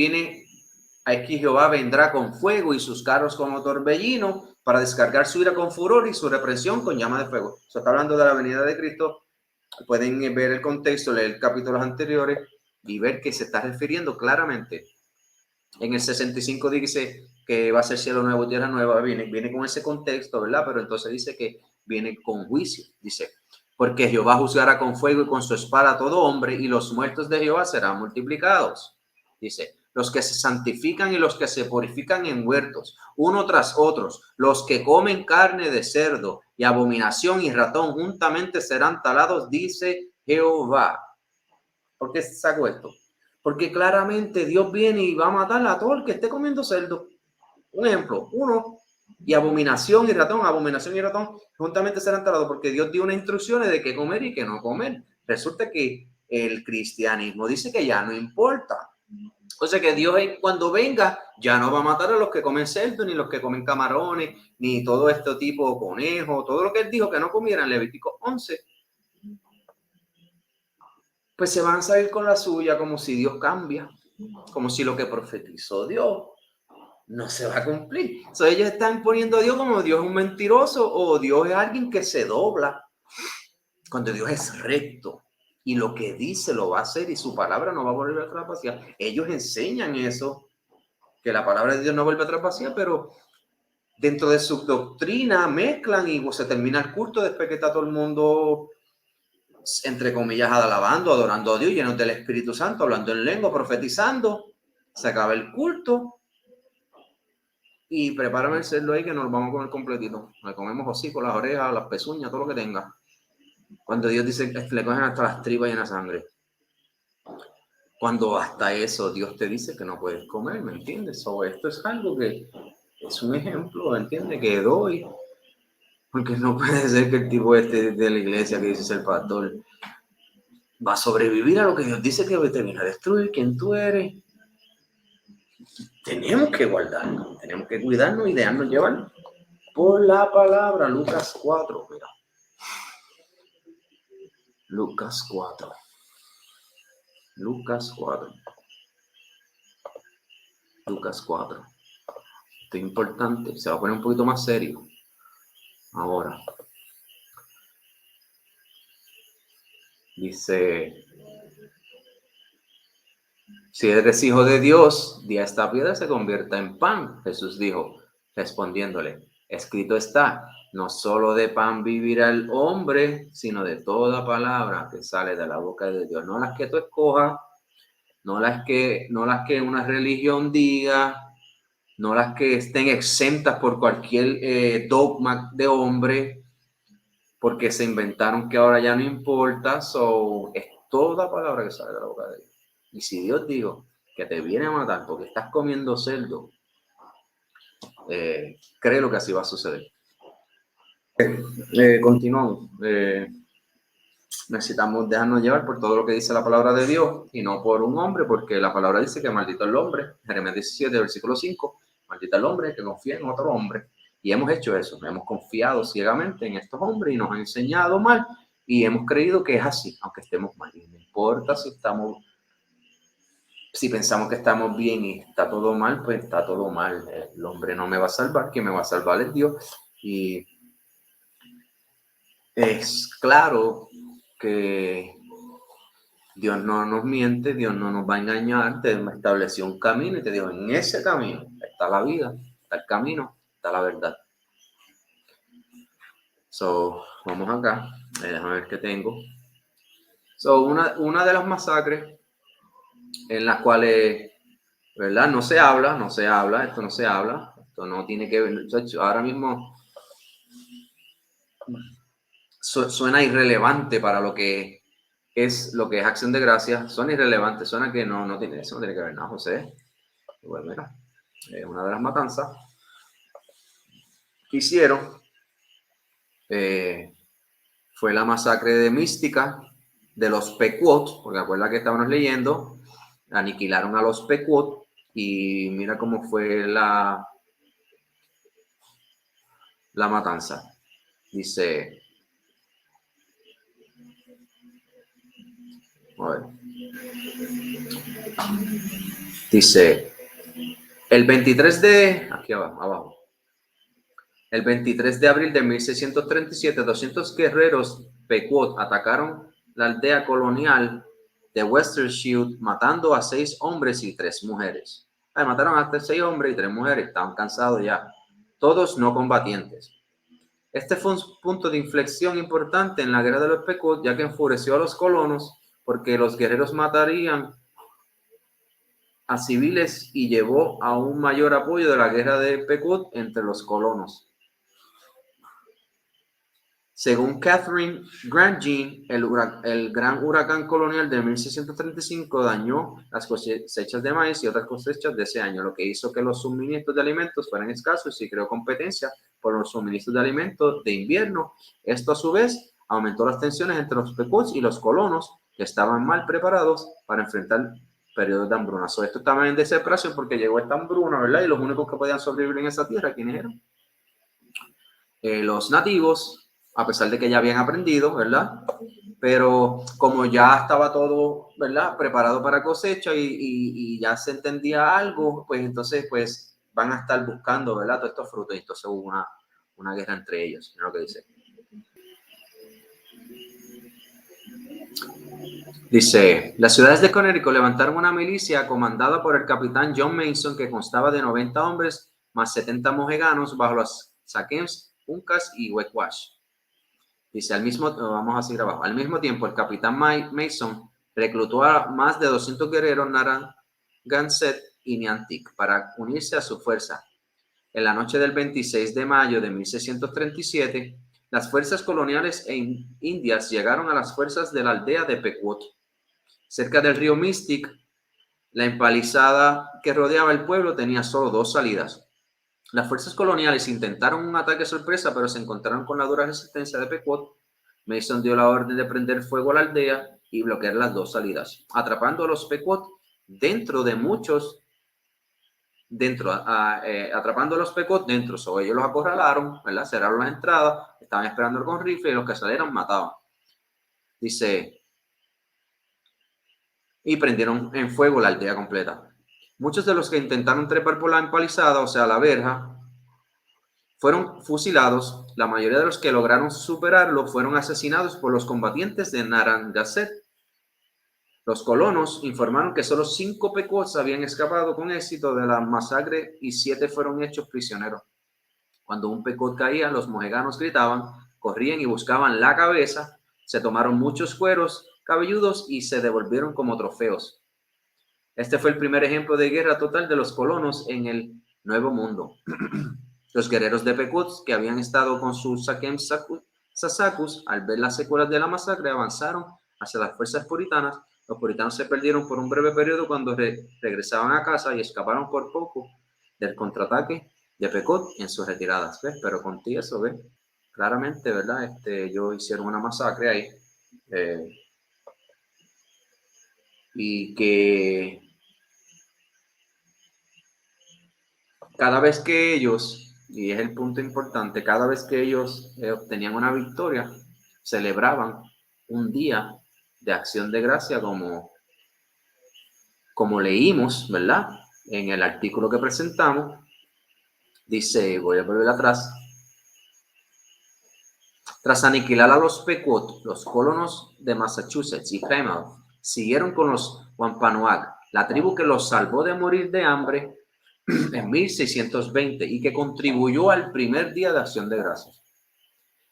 Jehová vendrá con fuego y sus carros como torbellino para descargar su ira con furor y su represión con llama de fuego. Se está hablando de la venida de Cristo. Pueden ver el contexto, leer capítulos anteriores y ver que se está refiriendo claramente. En el 65 dice que va a ser cielo nuevo, tierra nueva. Viene con ese contexto, ¿verdad? Pero entonces dice que viene con juicio. Dice, porque Jehová juzgará con fuego y con su espada a todo hombre y los muertos de Jehová serán multiplicados. Dice, los que se santifican y los que se purifican en huertos, uno tras otros, los que comen carne de cerdo y abominación y ratón juntamente serán talados, dice Jehová. ¿Por qué saco esto? Porque claramente Dios viene y va a matar a todo el que esté comiendo cerdo. Un ejemplo, uno, y abominación y ratón juntamente serán talados, porque Dios dio unas instrucciones de qué comer y qué no comer. Resulta que el cristianismo dice que ya no importa. O sea que Dios cuando venga ya no va a matar a los que comen cerdo, ni los que comen camarones, ni todo este tipo de conejo, todo lo que él dijo que no comieran, Levítico 11. Pues se van a salir con la suya como si Dios cambia, como si lo que profetizó Dios no se va a cumplir. So, ellos están poniendo a Dios como Dios es un mentiroso o Dios es alguien que se dobla, cuando Dios es recto y lo que dice lo va a hacer y su palabra no va a volver atrás vacía. Ellos enseñan eso, que la palabra de Dios no vuelve atrás vacía, pero dentro de su doctrina mezclan y se termina el culto después que está todo el mundo, entre comillas, alabando, adorando a Dios, llenos del Espíritu Santo, hablando en lengua, profetizando. Se acaba el culto y prepárame el cerdo ahí que nos lo vamos a comer completito. Le comemos hocico, las orejas, las pezuñas, todo lo que tenga. Cuando Dios dice que le cogen hasta las tripas llenas de sangre. Cuando hasta eso Dios te dice que no puedes comer, ¿me entiendes? O esto es algo que es un ejemplo, ¿me entiendes? Que doy. Porque no puede ser que el tipo este de la iglesia que dice ser pastor va a sobrevivir a lo que Dios dice que te viene a destruir, quién tú eres. Tenemos que guardarnos, tenemos que cuidarnos y dejarnos llevar por la palabra. Lucas 4, mira. Lucas 4. Lucas 4. Lucas 4. Esto es importante, se va a poner un poquito más serio. Ahora. Dice, si eres hijo de Dios, di a esta piedra se convierta en pan. Jesús dijo, respondiéndole, escrito está, no solo de pan vivirá el hombre, sino de toda palabra que sale de la boca de Dios. No las que tú escojas, no las que una religión diga, no las que estén exentas por cualquier dogma de hombre, porque se inventaron que ahora ya no importa. Es toda palabra que sale de la boca de Dios. Y si Dios dijo que te viene a matar porque estás comiendo cerdo, créelo que así va a suceder. Continuamos. Necesitamos dejarnos llevar por todo lo que dice la palabra de Dios y no por un hombre, porque la palabra dice que maldito el hombre. Jeremías 17, versículo 5. Maldito el hombre que confía en otro hombre. Y hemos hecho eso. Hemos confiado ciegamente en estos hombres y nos han enseñado mal. Y hemos creído que es así, aunque estemos mal. Y no importa si pensamos que estamos bien y está todo mal, pues está todo mal. El hombre no me va a salvar, quien me va a salvar es Dios. Y es claro que Dios no nos miente, Dios no nos va a engañar. Te estableció un camino y te dijo, en ese camino está la vida, está el camino, está la verdad. Vamos acá, déjame ver qué tengo. Una de las masacres en las cuales, ¿verdad? No se habla, esto no tiene que ver. Ahora mismo suena irrelevante para lo que es Acción de Gracias. Suena irrelevante, suena que no tiene eso, no tiene que ver nada, José. Igual, mira, una de las matanzas que hicieron fue la masacre de Mística de los Pequot, porque acuerda que estábamos leyendo, aniquilaron a los Pequot y mira cómo fue la matanza. Dice, a ver, dice, el 23 de, aquí abajo, el 23 de abril de 1637, 200 guerreros Pequot atacaron la aldea colonial de Wethersfield, matando a 6 hombres y 3 mujeres. Mataron a 6 hombres y 3 mujeres, estaban cansados ya, todos no combatientes. Este fue un punto de inflexión importante en la guerra de los Pequot, ya que enfureció a los colonos porque los guerreros matarían a civiles y llevó a un mayor apoyo de la guerra de Pequot entre los colonos. Según Catherine Grandjean, el gran huracán colonial de 1635 dañó las cosechas de maíz y otras cosechas de ese año, lo que hizo que los suministros de alimentos fueran escasos y creó competencia por los suministros de alimentos de invierno. Esto a su vez aumentó las tensiones entre los Pequots y los colonos, que estaban mal preparados para enfrentar periodos de hambruna. Esto estaba en desesperación porque llegó esta hambruna, ¿verdad? Y los únicos que podían sobrevivir en esa tierra, ¿quiénes eran? Los nativos, a pesar de que ya habían aprendido, ¿verdad? Pero como ya estaba todo, ¿verdad? Preparado para cosecha y ya se entendía algo, pues entonces pues van a estar buscando, ¿verdad? Todos estos frutos. Y entonces hubo una guerra entre ellos, es lo que dice. Dice, las ciudades de Connecticut levantaron una milicia comandada por el capitán John Mason que constaba de 90 hombres más 70 moheganos bajo los Saquems, Uncas y Wequash. Dice, vamos a seguir abajo. Al mismo tiempo, el capitán Mason reclutó a más de 200 guerreros Narragansett y Niantic para unirse a su fuerza. En la noche del 26 de mayo de 1637, las fuerzas coloniales indias llegaron a las fuerzas de la aldea de Pequot. Cerca del río Mystic, la empalizada que rodeaba el pueblo tenía solo 2 salidas. Las fuerzas coloniales intentaron un ataque sorpresa, pero se encontraron con la dura resistencia de Pequot. Mason dio la orden de prender fuego a la aldea y bloquear las 2 salidas, atrapando a los Pequot atrapando a los Pequot dentro. Ellos los acorralaron, ¿verdad? Cerraron las entradas, estaban esperando con rifle y los que salieron mataban. Dice, y prendieron en fuego la aldea completa. Muchos de los que intentaron trepar por la empalizada, o sea, la verja, fueron fusilados. La mayoría de los que lograron superarlo fueron asesinados por los combatientes de Narragansett. Los colonos informaron que solo 5 Pequots habían escapado con éxito de la masacre y 7 fueron hechos prisioneros. Cuando un Pequot caía, los moheganos gritaban, corrían y buscaban la cabeza, se tomaron muchos cueros cabelludos y se devolvieron como trofeos. Este fue el primer ejemplo de guerra total de los colonos en el Nuevo Mundo. Los guerreros de Pequot, que habían estado con sus Sasakus, al ver las secuelas de la masacre, avanzaron hacia las fuerzas puritanas. Los puritanos se perdieron por un breve periodo cuando regresaban a casa y escaparon por poco del contraataque de Pequot en sus retiradas. ¿Ves? Pero contigo eso, ¿ves? Claramente, ¿verdad? Ellos hicieron una masacre ahí. Y que cada vez que ellos, y es el punto importante, cada vez que ellos obtenían una victoria, celebraban un día de acción de gracia como leímos, ¿verdad? En el artículo que presentamos, dice, voy a volver atrás, tras aniquilar a los Pequot, los colonos de Massachusetts y Plymouth siguieron con los Wampanoag, la tribu que los salvó de morir de hambre en 1620 y que contribuyó al primer día de acción de gracias.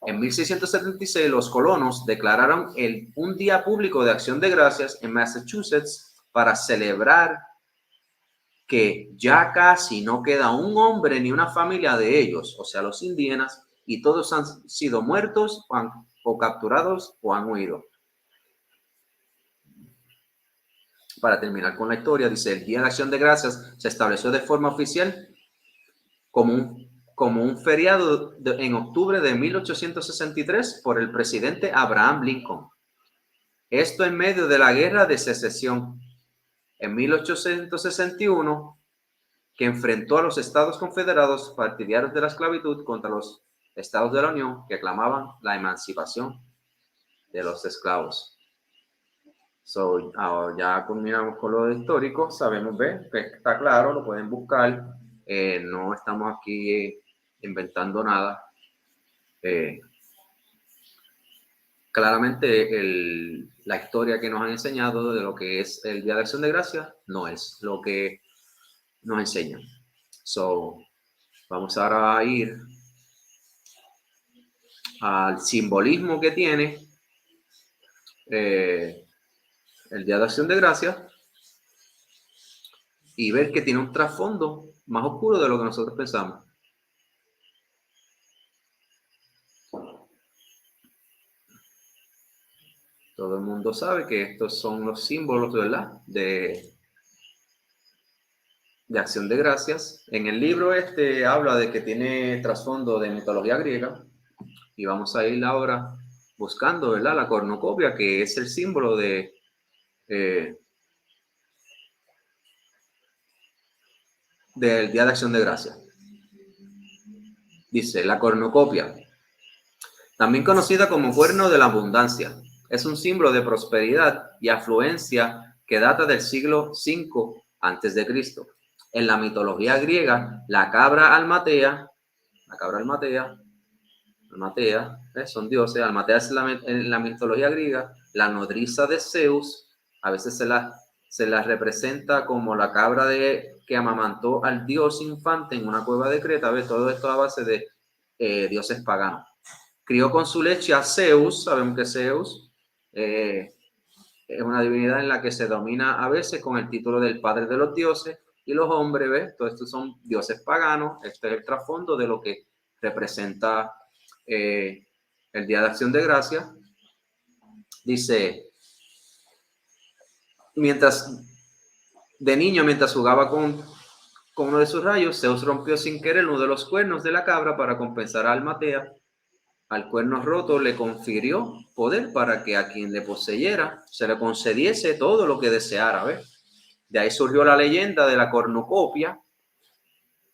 En 1676 los colonos declararon un día público de acción de gracias en Massachusetts para celebrar que ya casi no queda un hombre ni una familia de ellos, o sea, los indígenas, y todos han sido muertos o capturados o han huido. Para terminar con la historia, dice, el Día de Acción de Gracias se estableció de forma oficial como un feriado en octubre de 1863 por el presidente Abraham Lincoln. Esto en medio de la Guerra de Secesión en 1861, que enfrentó a los Estados Confederados partidarios de la esclavitud contra los Estados de la Unión que aclamaban la emancipación de los esclavos. Ya culminamos con lo histórico, sabemos, que está claro, lo pueden buscar, no estamos aquí inventando nada. Claramente la historia que nos han enseñado de lo que es el Día de Acción de Gracias no es lo que nos enseñan. Vamos ahora a ir al simbolismo que tiene el Día de Acción de Gracias y ver que tiene un trasfondo más oscuro de lo que nosotros pensamos. Todo el mundo sabe que estos son los símbolos, ¿verdad? De acción de gracias. En el libro habla de que tiene trasfondo de mitología griega y vamos a ir ahora buscando, ¿verdad? La cornucopia, que es el símbolo del Día de Acción de Gracias. Dice, la cornucopia, también conocida como cuerno de la abundancia, es un símbolo de prosperidad y afluencia que data del siglo V a.C. En la mitología griega, la cabra Almatea, son dioses. Almatea es en la mitología griega la nodriza de Zeus. A veces se la representa como la cabra que amamantó al dios infante en una cueva de Creta. ¿Ves? Todo esto a base de dioses paganos. Crió con su leche a Zeus. Sabemos que Zeus es una divinidad en la que se domina a veces con el título del padre de los dioses. Y los hombres, ¿ves? Todos estos son dioses paganos. Este es el trasfondo de lo que representa el Día de Acción de Gracias. Dice, mientras jugaba con uno de sus rayos, Zeus rompió sin querer uno de los cuernos de la cabra para compensar a Almatea. Al cuerno roto le confirió poder para que a quien le poseyera se le concediese todo lo que deseara. ¿Ves? De ahí surgió la leyenda de la cornucopia.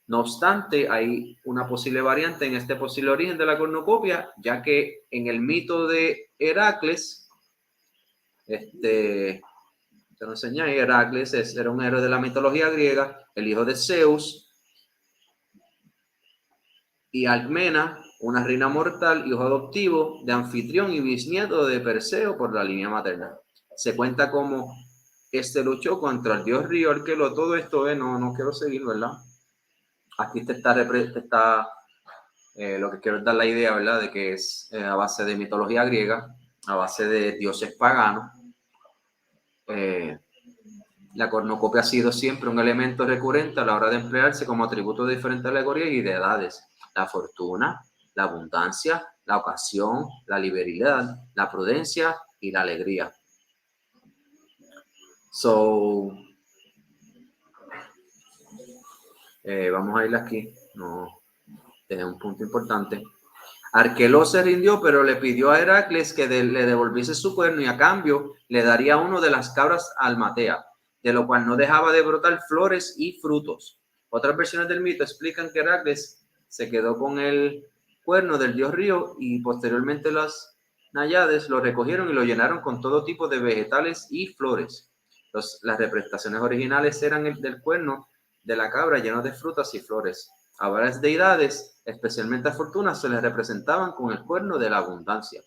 No obstante, hay una posible variante en este posible origen de la cornucopia, ya que en el mito de Heracles, te lo enseñé ahí, Heracles era un héroe de la mitología griega, el hijo de Zeus, y Alcmena, una reina mortal, hijo adoptivo de Anfitrión y bisnieto de Perseo por la línea materna. Se cuenta cómo luchó contra el dios Río Arquelo. Todo esto, no quiero seguir, ¿verdad? Aquí te está lo que quiero es dar la idea, ¿verdad? De que es a base de mitología griega, a base de dioses paganos. La cornucopia ha sido siempre un elemento recurrente a la hora de emplearse como atributo de diferentes alegorías y deidades. La fortuna, la abundancia, la ocasión, la liberalidad, la prudencia y la alegría. Vamos a ir aquí. No, tiene un punto importante. Arquelao se rindió, pero le pidió a Heracles que le devolviese su cuerno y a cambio le daría uno de las cabras a Almatea, de lo cual no dejaba de brotar flores y frutos. Otras versiones del mito explican que Heracles se quedó con el cuerno del dios Río y posteriormente las náyades lo recogieron y lo llenaron con todo tipo de vegetales y flores. Las representaciones originales eran el del cuerno de la cabra lleno de frutas y flores. A varias deidades, especialmente a Fortuna, se les representaban con el cuerno de la abundancia.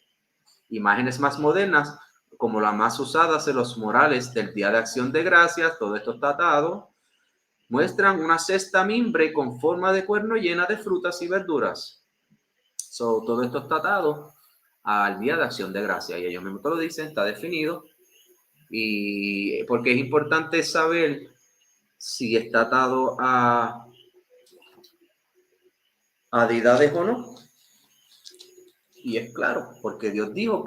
Imágenes más modernas, como las más usadas en los murales del Día de Acción de Gracias, todo esto está atado, muestran una cesta mimbre con forma de cuerno llena de frutas y verduras. Todo esto está atado al Día de Acción de Gracias, y ellos mismos lo dicen, está definido, y porque es importante saber si está atado a deidades o no. Y es claro, porque Dios dijo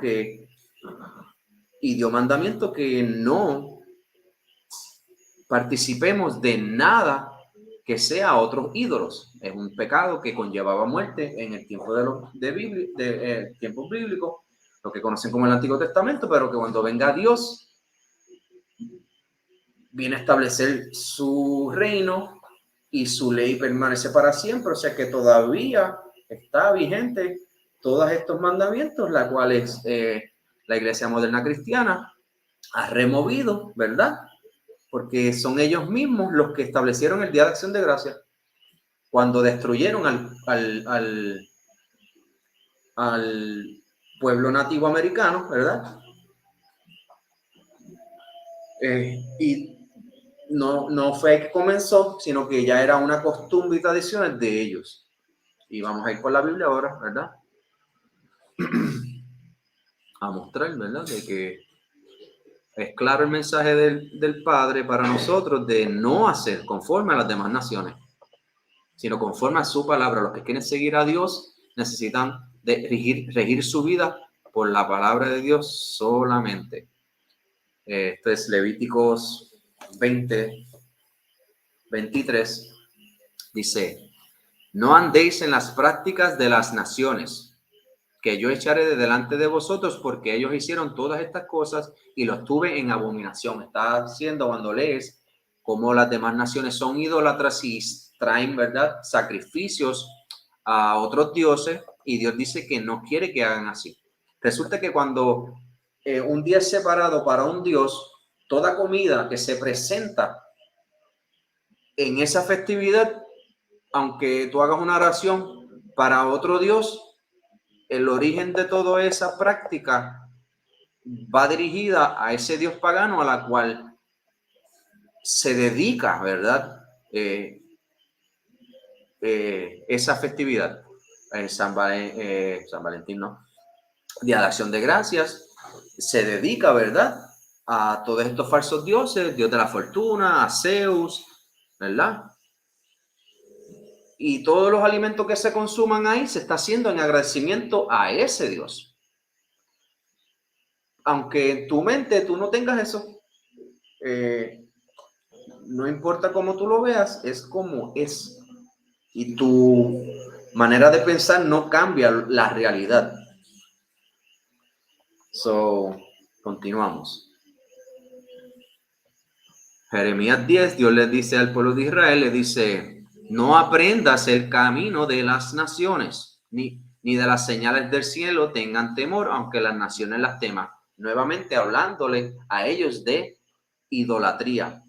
y dio mandamiento que no participemos de nada que sea otros ídolos. Es un pecado que conllevaba muerte en el tiempo tiempos bíblicos, lo que conocen como el Antiguo Testamento, pero que cuando venga Dios viene a establecer su reino y su ley permanece para siempre. O sea que todavía está vigente todos estos mandamientos, la cuales la Iglesia Moderna Cristiana ha removido, ¿verdad? Porque son ellos mismos los que establecieron el Día de Acción de Gracias cuando destruyeron al pueblo nativo americano, ¿verdad? Y no fue que comenzó, sino que ya era una costumbre y tradiciones de ellos. Y vamos a ir por la Biblia ahora, ¿verdad? A mostrar, ¿verdad? De que es claro el mensaje del Padre para nosotros de no hacer conforme a las demás naciones, sino conforme a su palabra. Los que quieren seguir a Dios necesitan de regir su vida por la palabra de Dios solamente. Esto es Levíticos 20, 23. Dice: no andéis en las prácticas de las naciones, que yo echaré de delante de vosotros, porque ellos hicieron todas estas cosas y los tuve en abominación. Está diciendo, cuando lees cómo las demás naciones son idólatras y traen, ¿verdad?, sacrificios a otros dioses, y Dios dice que no quiere que hagan así. Resulta que cuando un día es separado para un Dios, toda comida que se presenta en esa festividad, aunque tú hagas una oración para otro Dios, el origen de toda esa práctica va dirigida a ese Dios pagano a la cual se dedica, ¿verdad?, esa festividad. San Valentín, ¿no? Día de Acción de Gracias, se dedica, ¿verdad?, a todos estos falsos dioses, Dios de la fortuna, a Zeus, ¿verdad? Y todos los alimentos que se consuman ahí se está haciendo en agradecimiento a ese Dios. Aunque en tu mente tú no tengas eso, no importa cómo tú lo veas, es como es. Y tu manera de pensar no cambia la realidad. Continuamos. Jeremías 10, Dios le dice al pueblo de Israel, le dice: no aprendas el camino de las naciones, ni de las señales del cielo tengan temor, aunque las naciones las teman. Nuevamente hablándole a ellos de idolatría,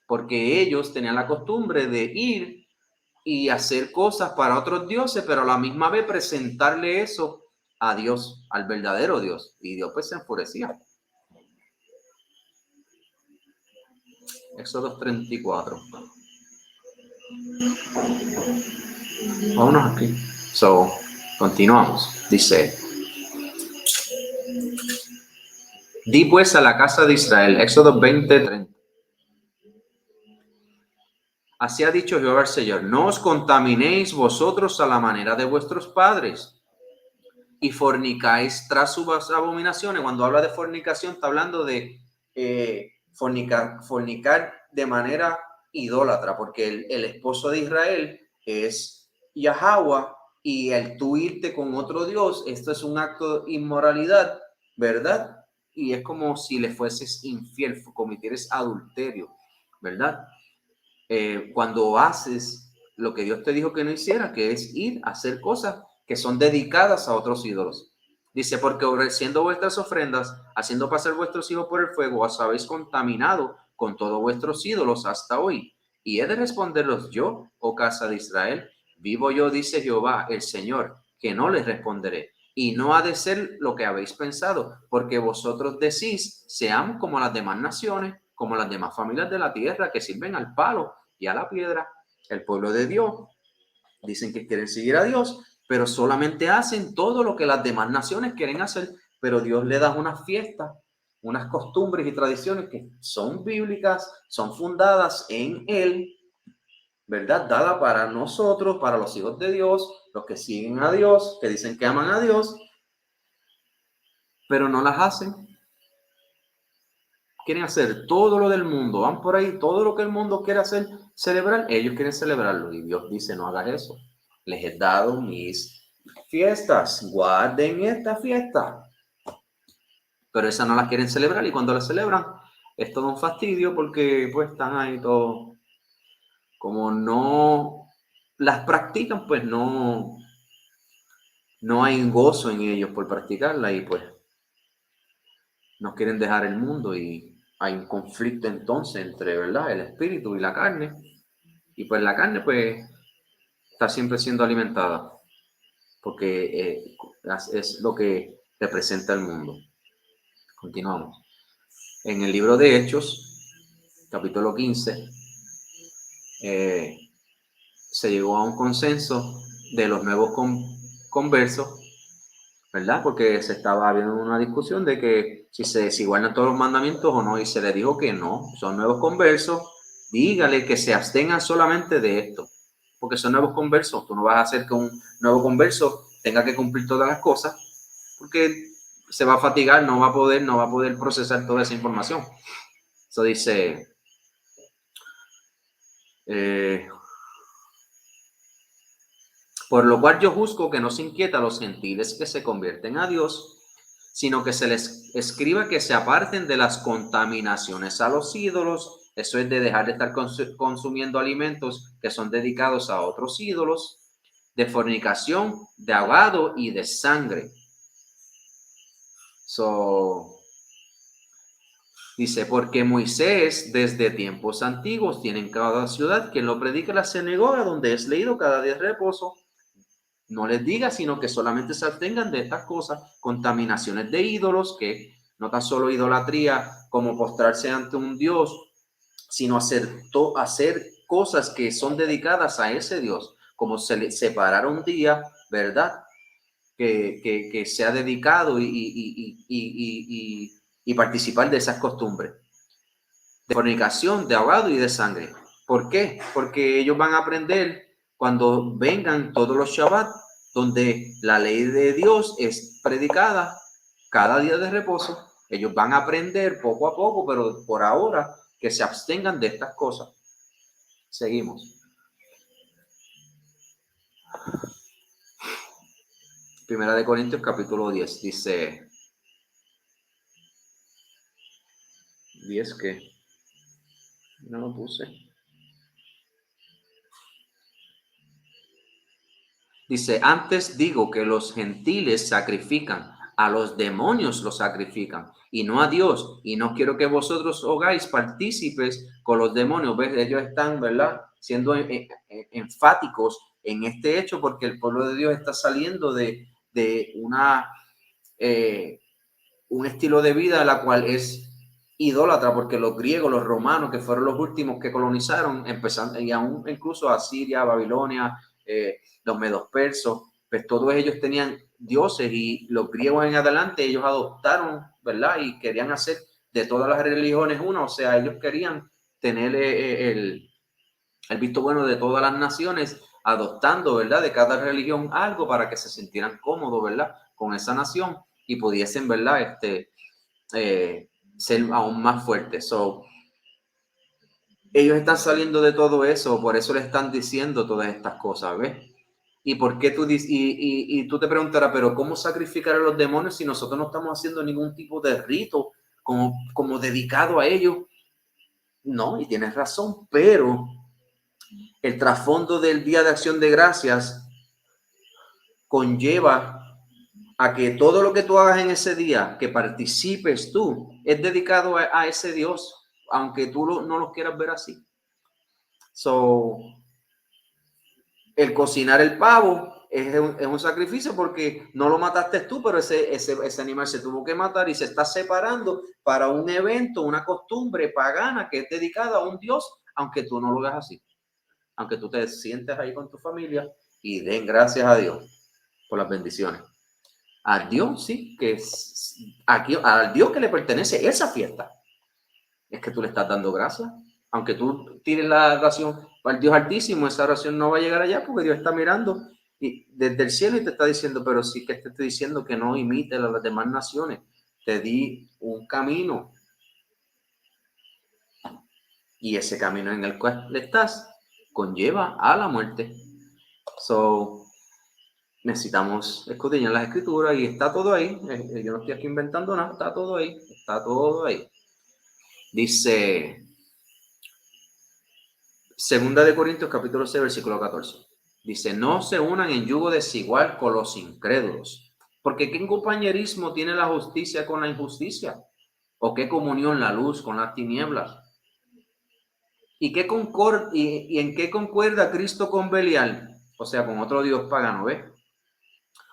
porque ellos tenían la costumbre de ir y hacer cosas para otros dioses, pero a la misma vez presentarle eso a Dios, al verdadero Dios, y Dios pues se enfurecía. Éxodo 34. Vámonos aquí. Continuamos. Dice: di pues a la casa de Israel, Éxodo 20:30. Así ha dicho Jehová el Señor: no os contaminéis vosotros a la manera de vuestros padres, y fornicáis tras sus abominaciones. Cuando habla de fornicación, está hablando de fornicar de manera idólatra, porque el esposo de Israel es Yahweh, y el tú irte con otro Dios, esto es un acto de inmoralidad, ¿verdad? Y es como si le fueses infiel, cometieres adulterio, ¿verdad? Cuando haces lo que Dios te dijo que no hiciera, que es ir a hacer cosas que son dedicadas a otros ídolos. Dice: porque ofreciendo vuestras ofrendas, haciendo pasar vuestros hijos por el fuego, os habéis contaminado con todos vuestros ídolos hasta hoy. Y he de responderos yo, oh casa de Israel: vivo yo, dice Jehová el Señor, que no les responderé. Y no ha de ser lo que habéis pensado, porque vosotros decís: seamos como las demás naciones, como las demás familias de la tierra, que sirven al palo y a la piedra. El pueblo de Dios dicen que quieren seguir a Dios, pero solamente hacen todo lo que las demás naciones quieren hacer. Pero Dios le da unas fiestas, unas costumbres y tradiciones que son bíblicas, son fundadas en Él, ¿verdad? Dada para nosotros, para los hijos de Dios, los que siguen a Dios, que dicen que aman a Dios, pero no las hacen. Quieren hacer todo lo del mundo, van por ahí, todo lo que el mundo quiere hacer, celebrar, ellos quieren celebrarlo, y Dios dice: no hagas eso. Les he dado mis fiestas, guarden esta fiesta. Pero esas no las quieren celebrar, y cuando las celebran es todo un fastidio, porque pues están ahí todos, como no las practican, pues no hay gozo en ellos por practicarla, y pues no quieren dejar el mundo, y hay un conflicto entonces entre, ¿verdad?, el espíritu y la carne. Y pues la carne pues está siempre siendo alimentada, porque es lo que representa el mundo. Continuamos. En el libro de Hechos, capítulo 15, se llegó a un consenso de los nuevos conversos, ¿verdad? Porque se estaba habiendo una discusión de que si se desigualan todos los mandamientos o no, y se le dijo que no, son nuevos conversos, dígale que se abstengan solamente de esto, porque son nuevos conversos. Tú no vas a hacer que un nuevo converso tenga que cumplir todas las cosas, porque se va a fatigar, no va a poder procesar toda esa información. Eso dice, por lo cual yo juzgo que no se inquieta a los gentiles que se convierten a Dios, sino que se les escriba que se aparten de las contaminaciones a los ídolos. Eso es de dejar de estar consumiendo alimentos que son dedicados a otros ídolos, de fornicación, de ahogado y de sangre. Dice, porque Moisés desde tiempos antiguos tiene en cada ciudad quien lo predica la sinagoga donde es leído cada día de reposo. No les diga, sino que solamente se abstengan de estas cosas, contaminaciones de ídolos, que no tan solo idolatría como postrarse ante un Dios, sino hacer cosas que son dedicadas a ese Dios, como separar un día, ¿verdad? Que sea dedicado y participar de esas costumbres de fornicación, de ahogado y de sangre. ¿Por qué? Porque ellos van a aprender cuando vengan todos los Shabbat, donde la ley de Dios es predicada cada día de reposo. Ellos van a aprender poco a poco, pero por ahora que se abstengan de estas cosas. Seguimos. Primera de Corintios capítulo 10 dice, 10 que no lo puse. Dice, antes digo que los gentiles sacrifican, a los demonios los sacrifican, y no a Dios. Y no quiero que vosotros hagáis partícipes con los demonios. ¿Ves? Ellos están, ¿verdad?, siendo enfáticos en este hecho, porque el pueblo de Dios está saliendo de un estilo de vida la cual es idólatra, porque los griegos, los romanos, que fueron los últimos que colonizaron, empezando, y aún incluso a Siria, Babilonia, los medos persos, pues todos ellos tenían dioses, y los griegos en adelante ellos adoptaron, ¿verdad? Y querían hacer de todas las religiones una, o sea, ellos querían tener el visto bueno de todas las naciones, adoptando, ¿verdad?, de cada religión algo para que se sintieran cómodos, ¿verdad?, con esa nación y pudiesen, ¿verdad?, ser aún más fuertes. Ellos están saliendo de todo eso, por eso le están diciendo todas estas cosas, ¿ves? ¿Y por qué tú dices? Y tú te preguntarás, pero ¿cómo sacrificar a los demonios si nosotros no estamos haciendo ningún tipo de rito como dedicado a ellos? No, y tienes razón, pero el trasfondo del Día de Acción de Gracias conlleva a que todo lo que tú hagas en ese día, que participes tú, es dedicado a ese Dios, aunque tú no lo quieras ver así. El cocinar el pavo es un sacrificio porque no lo mataste tú, pero ese animal se tuvo que matar y se está separando para un evento, una costumbre pagana que es dedicada a un Dios, aunque tú no lo veas así. Aunque tú te sientes ahí con tu familia y den gracias a Dios por las bendiciones. A Dios, sí, que es aquí, al Dios que le pertenece esa fiesta, es que tú le estás dando gracias. Aunque tú tires la oración para el Dios Altísimo, esa oración no va a llegar allá porque Dios está mirando y desde el cielo y te está diciendo, pero sí que te estoy diciendo que no imites a las demás naciones. Te di un camino y ese camino en el cual estás conlleva a la muerte. Necesitamos escudriñar las escrituras y está todo ahí. Yo no estoy aquí inventando nada, está todo ahí. Está todo ahí. Dice 2 Corintios capítulo 6, versículo 14. Dice, no se unan en yugo desigual con los incrédulos. Porque ¿qué compañerismo tiene la justicia con la injusticia? ¿O qué comunión la luz con las tinieblas? ¿Y en qué concuerda Cristo con Belial? O sea, con otro dios pagano, ¿ves?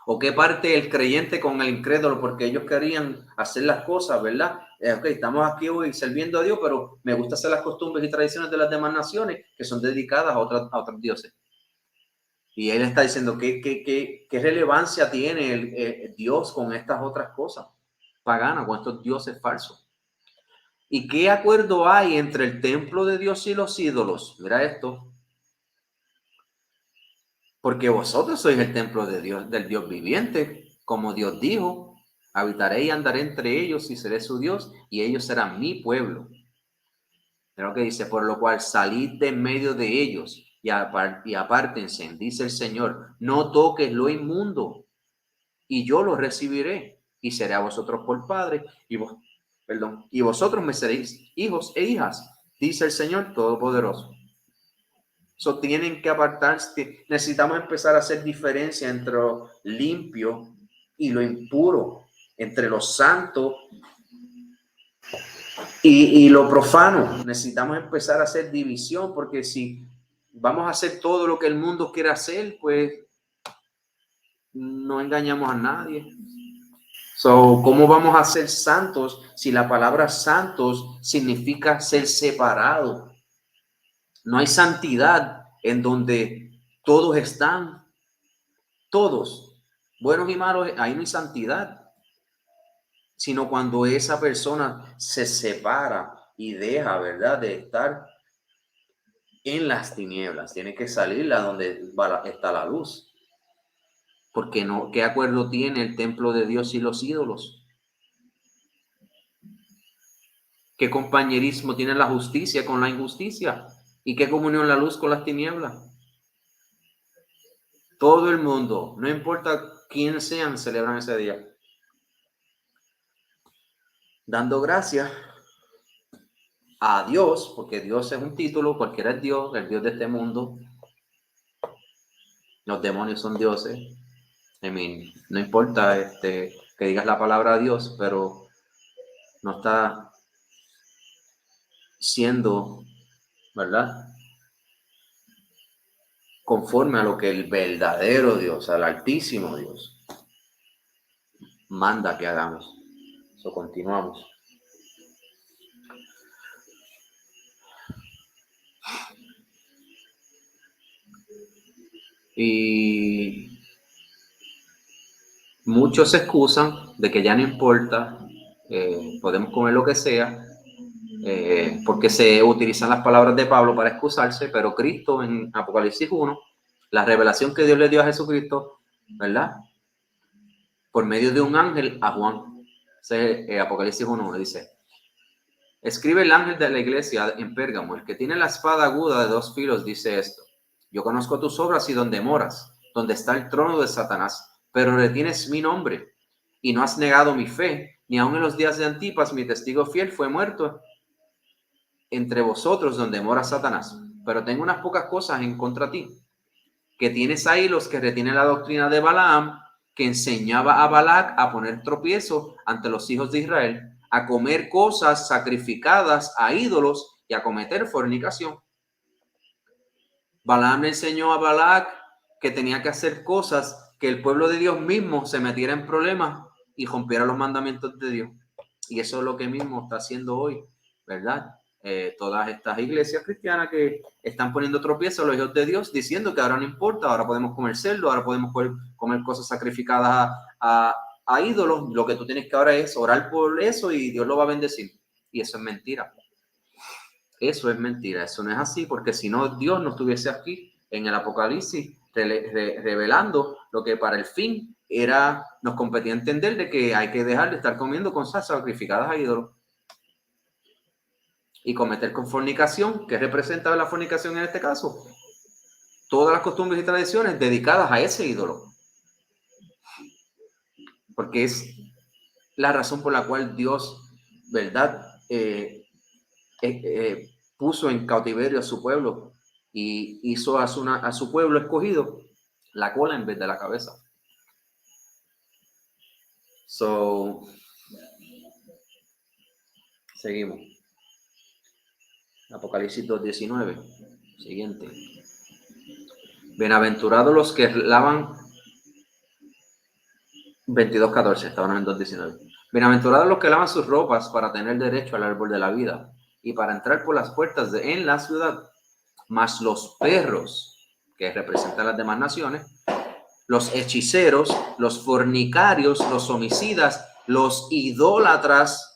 ¿O qué parte el creyente con el incrédulo? Porque ellos querían hacer las cosas, ¿verdad? Ok, estamos aquí hoy sirviendo a Dios, pero me gusta hacer las costumbres y tradiciones de las demás naciones que son dedicadas a otros dioses. Y él está diciendo, ¿qué relevancia tiene el Dios con estas otras cosas paganas, con estos dioses falsos? ¿Y qué acuerdo hay entre el templo de Dios y los ídolos? Mira esto. Porque vosotros sois el templo de Dios, del Dios viviente, como Dios dijo. Habitaré y andaré entre ellos y seré su Dios y ellos serán mi pueblo. Pero que dice, por lo cual salid de en medio de ellos y apártense, dice el Señor, no toques lo inmundo y yo lo recibiré y seré a vosotros por padre y vosotros me seréis hijos e hijas, dice el Señor Todopoderoso. So, tienen que apartarse. Necesitamos empezar a hacer diferencia entre lo limpio y lo impuro, entre lo santo y lo profano. Necesitamos empezar a hacer división, porque si vamos a hacer todo lo que el mundo quiere hacer, pues no engañamos a nadie. So, ¿cómo vamos a ser santos si la palabra santos significa ser separado? No hay santidad en donde todos están, todos, buenos y malos, ahí no hay santidad, sino cuando esa persona se separa y deja, ¿verdad?, de estar en las tinieblas. Tiene que salir a donde está la luz. Porque no, ¿qué acuerdo tiene el templo de Dios y los ídolos? ¿Qué compañerismo tiene la justicia con la injusticia? ¿Y qué comunión la luz con las tinieblas? Todo el mundo, no importa quién sean, celebran ese día. Dando gracias a Dios, porque Dios es un título, cualquiera es Dios, el Dios de este mundo. Los demonios son dioses. No importa que digas la palabra Dios, pero no está siendo, ¿verdad?, conforme a lo que el verdadero Dios, al altísimo Dios, manda que hagamos. Eso continuamos. Y muchos se excusan de que ya no importa, podemos comer lo que sea, porque se utilizan las palabras de Pablo para excusarse, pero Cristo en Apocalipsis 1, la revelación que Dios le dio a Jesucristo, ¿verdad?, por medio de un ángel a Juan. Apocalipsis 1 dice: escribe el ángel de la iglesia en Pérgamo, el que tiene la espada aguda de 2 filos, dice esto: yo conozco tus obras y donde moras, donde está el trono de Satanás, pero retienes mi nombre y no has negado mi fe, ni aun en los días de Antipas, mi testigo fiel, fue muerto entre vosotros donde mora Satanás. Pero tengo unas pocas cosas en contra de ti, que tienes ahí los que retienen la doctrina de Balaam, que enseñaba a Balac a poner tropiezo ante los hijos de Israel, a comer cosas sacrificadas a ídolos y a cometer fornicación. Balaam enseñó a Balac que tenía que hacer cosas que el pueblo de Dios mismo se metiera en problemas y rompiera los mandamientos de Dios. Y eso es lo que mismo está haciendo hoy, ¿verdad? Todas estas iglesias cristianas que están poniendo tropiezo a los hijos de Dios, diciendo que ahora no importa, ahora podemos comer cerdo, ahora podemos comer cosas sacrificadas a ídolos. Lo que tú tienes que ahora es orar por eso y Dios lo va a bendecir. Y eso es mentira. Eso es mentira, eso no es así, porque si no, Dios no estuviese aquí en el Apocalipsis revelando lo que para el fin nos competía entender de que hay que dejar de estar comiendo cosas sacrificadas a ídolos y cometer con fornicación. ¿Qué representa la fornicación en este caso? Todas las costumbres y tradiciones dedicadas a ese ídolo, porque es la razón por la cual Dios, ¿verdad?, puso en cautiverio a su pueblo y hizo a su pueblo escogido la cola en vez de la cabeza. Seguimos. Apocalipsis 2:19. Siguiente. Bienaventurados los que lavan. 22:14. Estaban en 2:19. Bienaventurados los que lavan sus ropas para tener derecho al árbol de la vida y para entrar por las puertas en la ciudad. Mas los perros, que representan las demás naciones, los hechiceros, los fornicarios, los homicidas, los idólatras.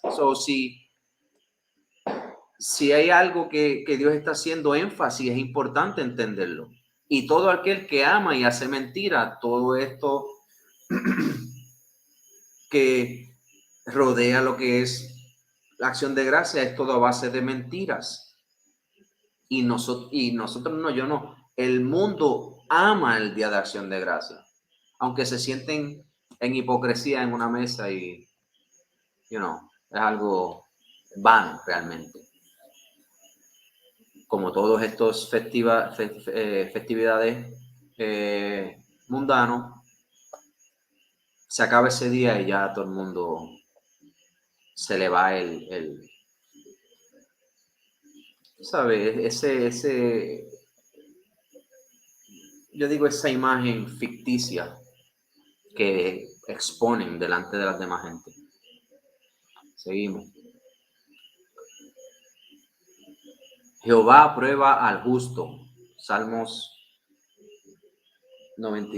Si hay algo que Dios está haciendo énfasis, es importante entenderlo. Y todo aquel que ama y hace mentira, todo esto que rodea lo que es la acción de gracia es todo a base de mentiras. Y nosotros no, yo no. El mundo ama el Día de Acción de Gracia, aunque se sienten en hipocresía en una mesa y, es algo vano realmente. Como todos estos festividades mundanos, se acaba ese día y ya todo el mundo se le va ¿sabes? Yo digo esa imagen ficticia que exponen delante de las demás gente. Seguimos. Jehová aprueba al justo. Salmos 90.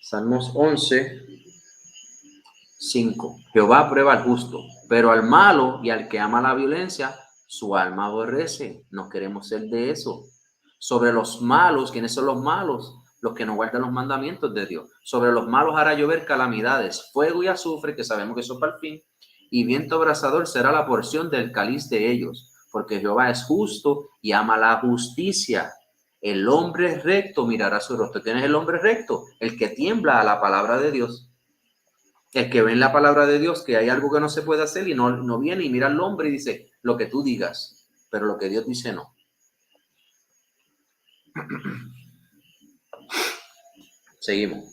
Salmos 11, 5. Jehová aprueba al justo, pero al malo y al que ama la violencia, su alma aborrece. No queremos ser de eso. Sobre los malos, ¿quiénes son los malos? Los que no guardan los mandamientos de Dios. Sobre los malos hará llover calamidades, fuego y azufre, que sabemos que eso es para el fin, y viento abrasador será la porción del cáliz de ellos, porque Jehová es justo y ama la justicia. El hombre recto mirará su rostro. ¿Quién es el hombre recto? El que tiembla a la palabra de Dios. El que ve en la palabra de Dios que hay algo que no se puede hacer y no viene y mira al hombre y dice, lo que tú digas, pero lo que Dios dice no. Seguimos.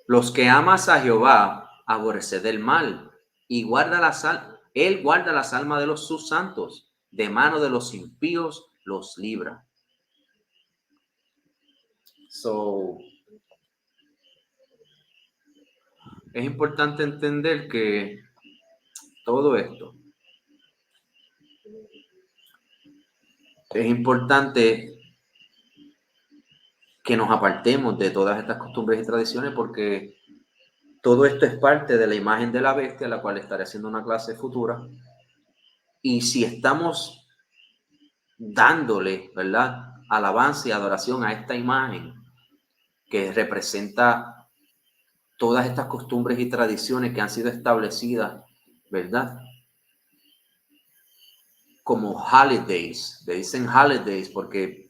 Los que amas a Jehová, aborreced el mal y él guarda las almas de sus santos, de mano de los impíos los libra. Es importante entender que todo esto es importante que nos apartemos de todas estas costumbres y tradiciones, porque todo esto es parte de la imagen de la bestia, la cual estaré haciendo una clase futura. Y si estamos dándole, ¿verdad?, alabanza y adoración a esta imagen que representa todas estas costumbres y tradiciones que han sido establecidas, ¿verdad?, como holidays, le dicen holidays porque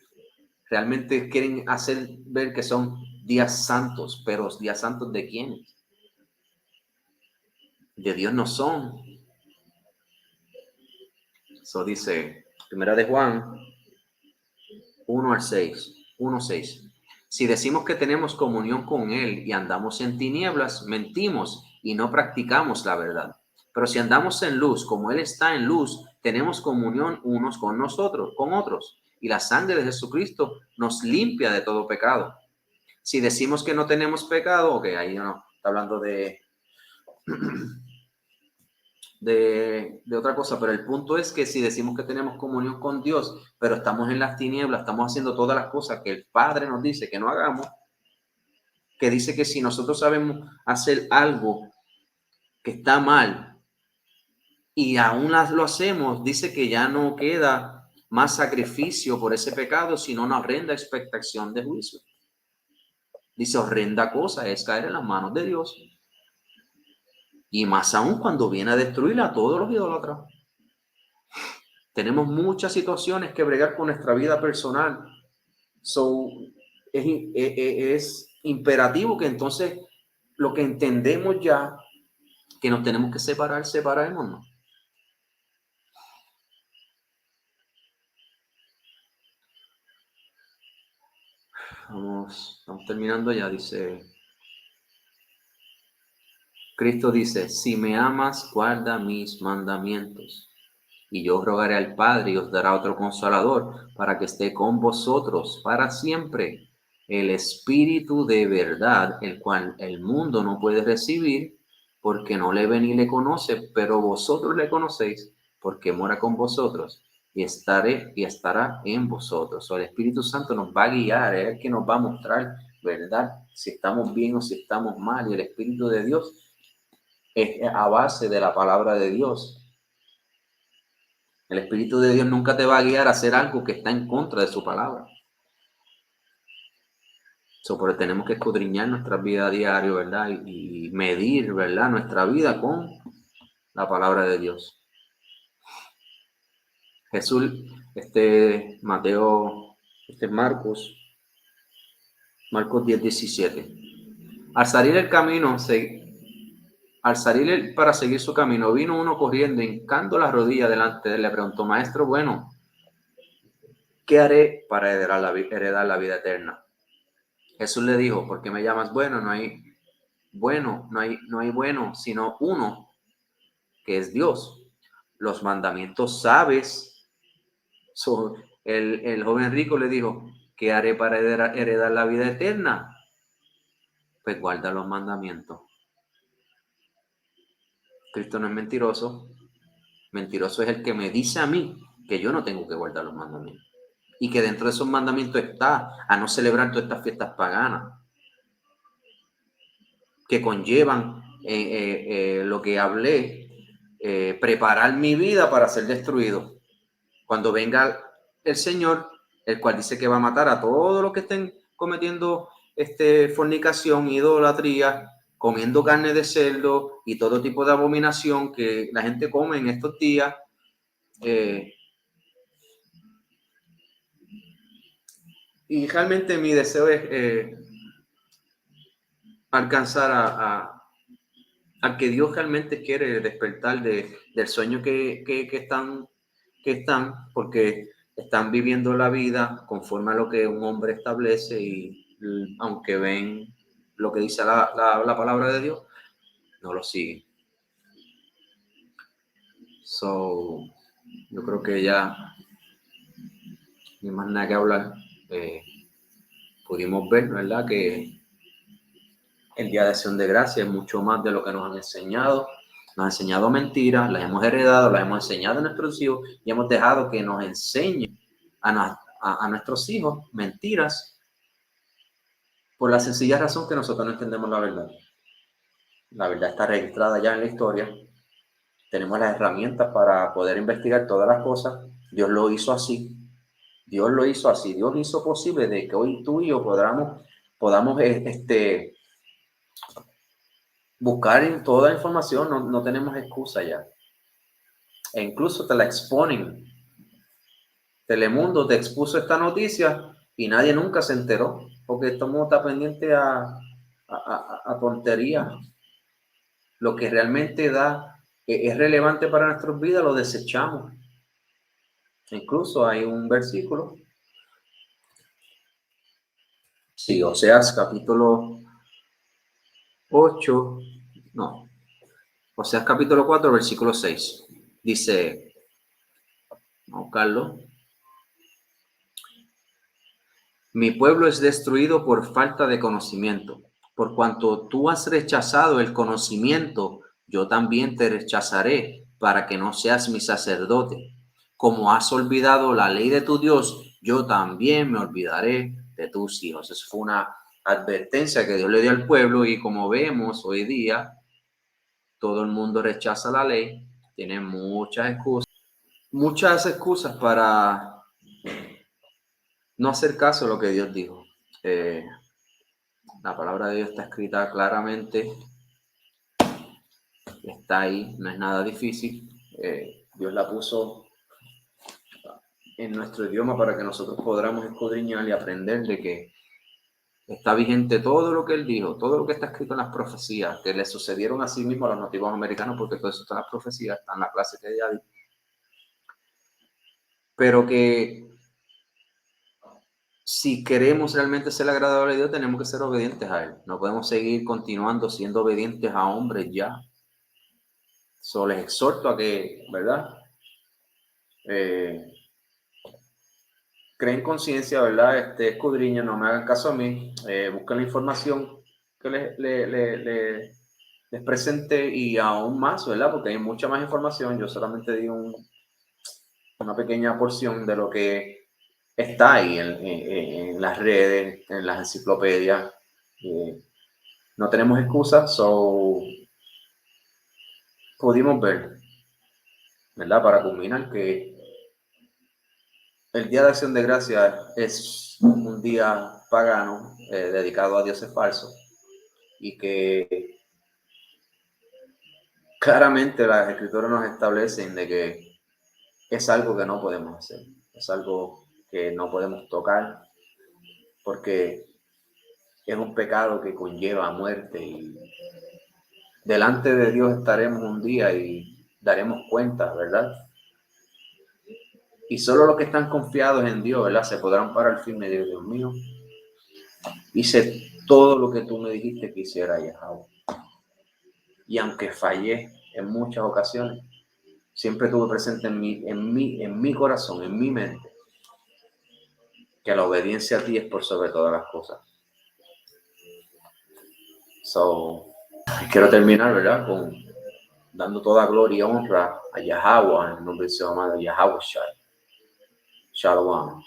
realmente quieren hacer ver que son días santos, pero días santos ¿de quiénes? De Dios no son. Eso dice Primera de Juan 1:6. Si decimos que tenemos comunión con Él y andamos en tinieblas, mentimos y no practicamos la verdad. Pero si andamos en luz, como Él está en luz, tenemos comunión unos con otros. Y la sangre de Jesucristo nos limpia de todo pecado. Si decimos que no tenemos pecado, ok, ahí no, está hablando de otra cosa, pero el punto es que si decimos que tenemos comunión con Dios, pero estamos en las tinieblas, estamos haciendo todas las cosas que el Padre nos dice que no hagamos, que dice que si nosotros sabemos hacer algo que está mal y aún lo hacemos, dice que ya no queda más sacrificio por ese pecado, sino una horrenda expectación de juicio. Dice, horrenda cosa es caer en las manos de Dios. Y más aún cuando viene a destruir a todos los idólatras. Tenemos muchas situaciones que bregar con nuestra vida personal. Es imperativo que entonces lo que entendemos ya, que nos tenemos que separémonos. Estamos terminando ya, dice. Cristo dice, si me amas, guarda mis mandamientos. Y yo rogaré al Padre y os dará otro consolador para que esté con vosotros para siempre. El Espíritu de verdad, el cual el mundo no puede recibir porque no le ve ni le conoce, pero vosotros le conocéis porque mora con vosotros y estará en vosotros. O el Espíritu Santo nos va a guiar, es el que nos va a mostrar, ¿verdad?, si estamos bien o si estamos mal. Y el Espíritu de Dios es a base de la palabra de Dios. El Espíritu de Dios nunca te va a guiar a hacer algo que está en contra de su palabra. Pero tenemos que escudriñar nuestra vida a diario, ¿verdad? Y medir, ¿verdad? Nuestra vida con la palabra de Dios. Jesús, Mateo, Marcos 10:17. Al salir para seguir su camino, vino uno corriendo, hincando las rodillas delante de él, le preguntó: Maestro bueno, ¿qué haré para heredar la vida eterna? Jesús le dijo: ¿por qué me llamas bueno? No hay bueno, sino uno, que es Dios. Los mandamientos sabes. El joven rico le dijo: ¿qué haré para heredar la vida eterna? Pues guarda los mandamientos. Cristo no es mentiroso. Mentiroso es el que me dice a mí que yo no tengo que guardar los mandamientos. Y que dentro de esos mandamientos está a no celebrar todas estas fiestas paganas que conllevan lo que hablé, preparar mi vida para ser destruido. Cuando venga el Señor, el cual dice que va a matar a todos los que estén cometiendo fornicación, idolatría, comiendo carne de cerdo y todo tipo de abominación que la gente come en estos días. Y realmente mi deseo es alcanzar a que Dios realmente quiere despertar del sueño que están, porque están viviendo la vida conforme a lo que un hombre establece y aunque ven lo que dice la palabra de Dios, no lo siguen. Yo creo que ya no hay más nada que hablar. Pudimos ver, ¿verdad?, que el Día de Acción de Gracias es mucho más de lo que nos han enseñado. Nos han enseñado mentiras, las hemos heredado, las hemos enseñado a nuestros hijos y hemos dejado que nos enseñen a nuestros hijos mentiras por la sencilla razón que nosotros no entendemos la verdad. La verdad está registrada ya en la historia. Tenemos las herramientas para poder investigar todas las cosas. Dios lo hizo así. Dios lo hizo así. Dios hizo posible de que hoy tú y yo podamos buscar en toda la información. No tenemos excusa ya. E incluso te la exponen. Telemundo te expuso esta noticia y nadie nunca se enteró porque todo el mundo está pendiente a tonterías. Lo que realmente es relevante para nuestras vidas lo desechamos. Incluso hay un versículo, sí, Oseas capítulo 8, no, Oseas capítulo 4, versículo 6, dice, vamos a buscarlo: mi pueblo es destruido por falta de conocimiento. Por cuanto tú has rechazado el conocimiento, yo también te rechazaré para que no seas mi sacerdote. Como has olvidado la ley de tu Dios, yo también me olvidaré de tus hijos. Esa fue una advertencia que Dios le dio al pueblo y como vemos hoy día, todo el mundo rechaza la ley, tiene muchas excusas para no hacer caso a lo que Dios dijo. La palabra de Dios está escrita claramente, está ahí, no es nada difícil. Dios la puso en nuestro idioma para que nosotros podamos escudriñar y aprender de que está vigente todo lo que Él dijo, todo lo que está escrito en las profecías, que le sucedieron a sí mismos a los nativos americanos, porque todo eso está en las profecías, está en la clase que ya di. Pero que si queremos realmente ser agradables a Dios, tenemos que ser obedientes a Él. No podemos seguir continuando siendo obedientes a hombres ya. Les exhorto a que, ¿verdad? Creen conciencia, ¿verdad? Escudriña, no me hagan caso a mí. Busquen la información que les presente y aún más, ¿verdad? Porque hay mucha más información. Yo solamente di una pequeña porción de lo que está ahí en las redes, en las enciclopedias. No tenemos excusas, pudimos ver, ¿verdad? Para culminar que el Día de Acción de Gracias es un día pagano dedicado a dioses falsos y que claramente las escrituras nos establecen de que es algo que no podemos hacer, es algo que no podemos tocar porque es un pecado que conlleva muerte y delante de Dios estaremos un día y daremos cuenta, ¿verdad? Y solo los que están confiados en Dios, ¿verdad? Se podrán parar firme y decir, Dios mío, hice todo lo que tú me dijiste que hiciera, Yahweh. Y aunque fallé en muchas ocasiones, siempre tuve presente en mi corazón, en mi mente, que la obediencia a ti es por sobre todas las cosas. So, quiero terminar, ¿verdad? Dando toda gloria y honra a Yahweh, en el nombre de su amado Yahweh Shai. Shalom.